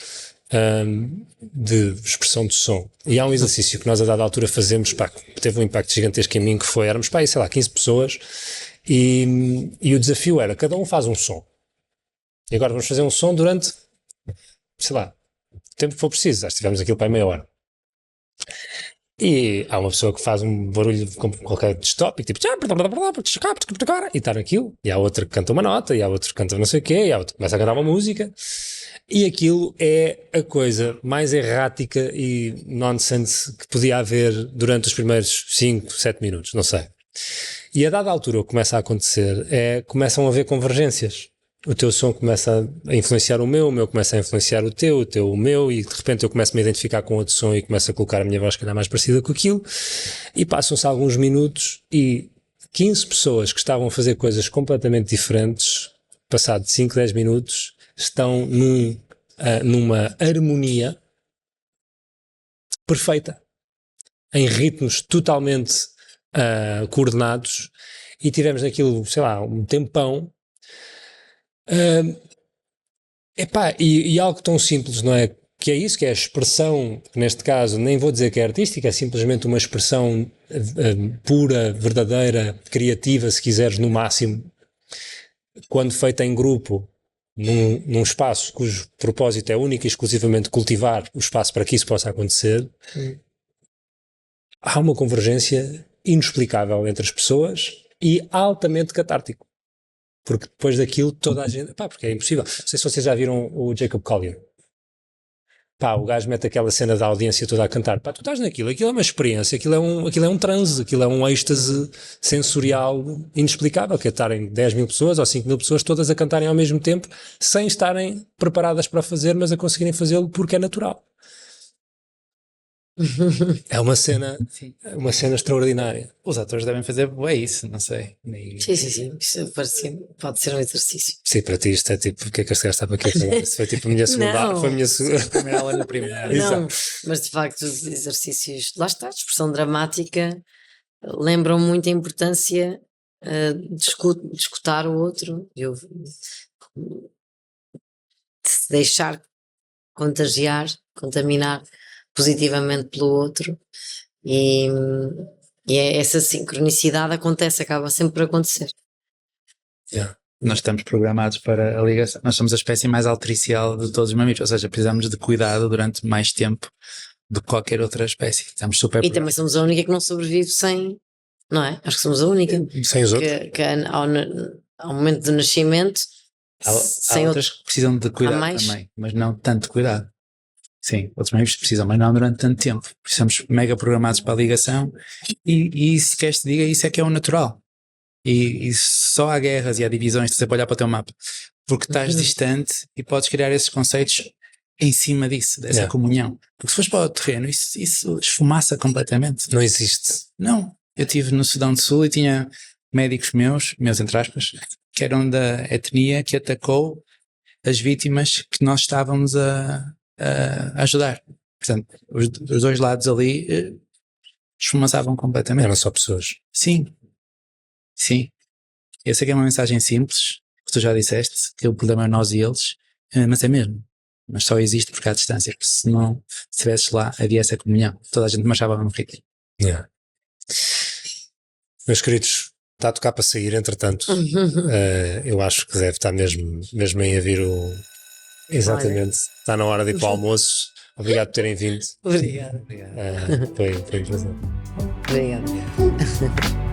de expressão de som. E há um exercício que nós a dada altura fazemos, que teve um impacto gigantesco em mim, que foi, éramos 15 pessoas, e o desafio era, cada um faz um som. E agora vamos fazer um som durante, o tempo que for preciso. Acho que tivemos aquilo para meia hora. E há uma pessoa que faz um barulho com qualquer distópico, tipo, e está naquilo, e há outra que canta uma nota, e há outro que canta não sei o quê, e há outro que começa a cantar uma música, e aquilo é a coisa mais errática e nonsense que podia haver durante os primeiros 5, 7 minutos, não sei. E a dada altura o que começa a acontecer começam a haver convergências. O teu som começa a influenciar o meu começa a influenciar o teu o meu, e de repente eu começo a me identificar com outro som e começo a colocar a minha voz calhar mais parecida com aquilo, e passam-se alguns minutos e 15 pessoas que estavam a fazer coisas completamente diferentes, passado 5, 10 minutos, estão numa harmonia perfeita, em ritmos totalmente coordenados, e tivemos naquilo, um tempão. E algo tão simples, não é? Que é isso, que é a expressão, que neste caso nem vou dizer que é artística, é simplesmente uma expressão pura, verdadeira, criativa, se quiseres, no máximo, quando feita em grupo, num espaço cujo propósito é único e exclusivamente cultivar o espaço para que isso possa acontecer. Há uma convergência inexplicável entre as pessoas e altamente catártico. Porque depois daquilo toda a gente... porque é impossível. Não sei se vocês já viram o Jacob Collier. O gajo mete aquela cena da audiência toda a cantar. Tu estás naquilo. Aquilo é uma experiência. Aquilo é um transe. Aquilo é um êxtase sensorial inexplicável. Que é estarem 10 mil pessoas ou 5 mil pessoas todas a cantarem ao mesmo tempo, sem estarem preparadas para fazer, mas a conseguirem fazê-lo porque é natural. É uma cena extraordinária. Os atores devem fazer isso, não sei. Sim. Isso pode ser um exercício. Sim, para ti isto é tipo, porque é que este gajo estava aqui a falar? Isso foi tipo a minha segunda. Foi a minha primeira aula na primeira. Não, mas de facto os exercícios, lá está, a expressão dramática, lembram muito a importância de escutar o outro, de se deixar contaminar positivamente pelo outro, e essa sincronicidade acaba sempre por acontecer. Nós estamos programados para a ligação, nós somos a espécie mais altricial de todos os mamíferos, ou seja, precisamos de cuidado durante mais tempo do que qualquer outra espécie. Estamos super e também somos a única que não sobrevive sem, não é? Acho que somos a única sem os outros. Que ao momento do nascimento há outras que precisam de cuidado também, mas não tanto cuidado. Sim, outros mamíferos precisam, mas não durante tanto tempo. Estamos mega programados para a ligação, e se queres te diga, isso é que é o natural. E só há guerras e há divisões, de você olhar para o teu mapa, porque estás distante e podes criar esses conceitos em cima disso, dessa comunhão. Porque se fores para o terreno, isso esfumaça completamente. Não existe. Não. Eu estive no Sudão do Sul e tinha médicos meus entre aspas, que eram da etnia que atacou as vítimas que nós estávamos a ajudar. Portanto, os dois lados ali esfumaçavam completamente. Eram só pessoas. Sim. Eu sei que é uma mensagem simples, que tu já disseste, que o problema é nós e eles, mas é mesmo. Mas só existe porque há distância. Porque se não estivesses lá, havia essa comunhão. Toda a gente marchava no ritmo. Meus queridos, está a tocar para sair, entretanto. Eu acho que deve estar mesmo aí a vir o... Exatamente. Está na hora de ir para o almoço. Obrigado por terem vindo. Obrigada. Foi um prazer. Obrigada.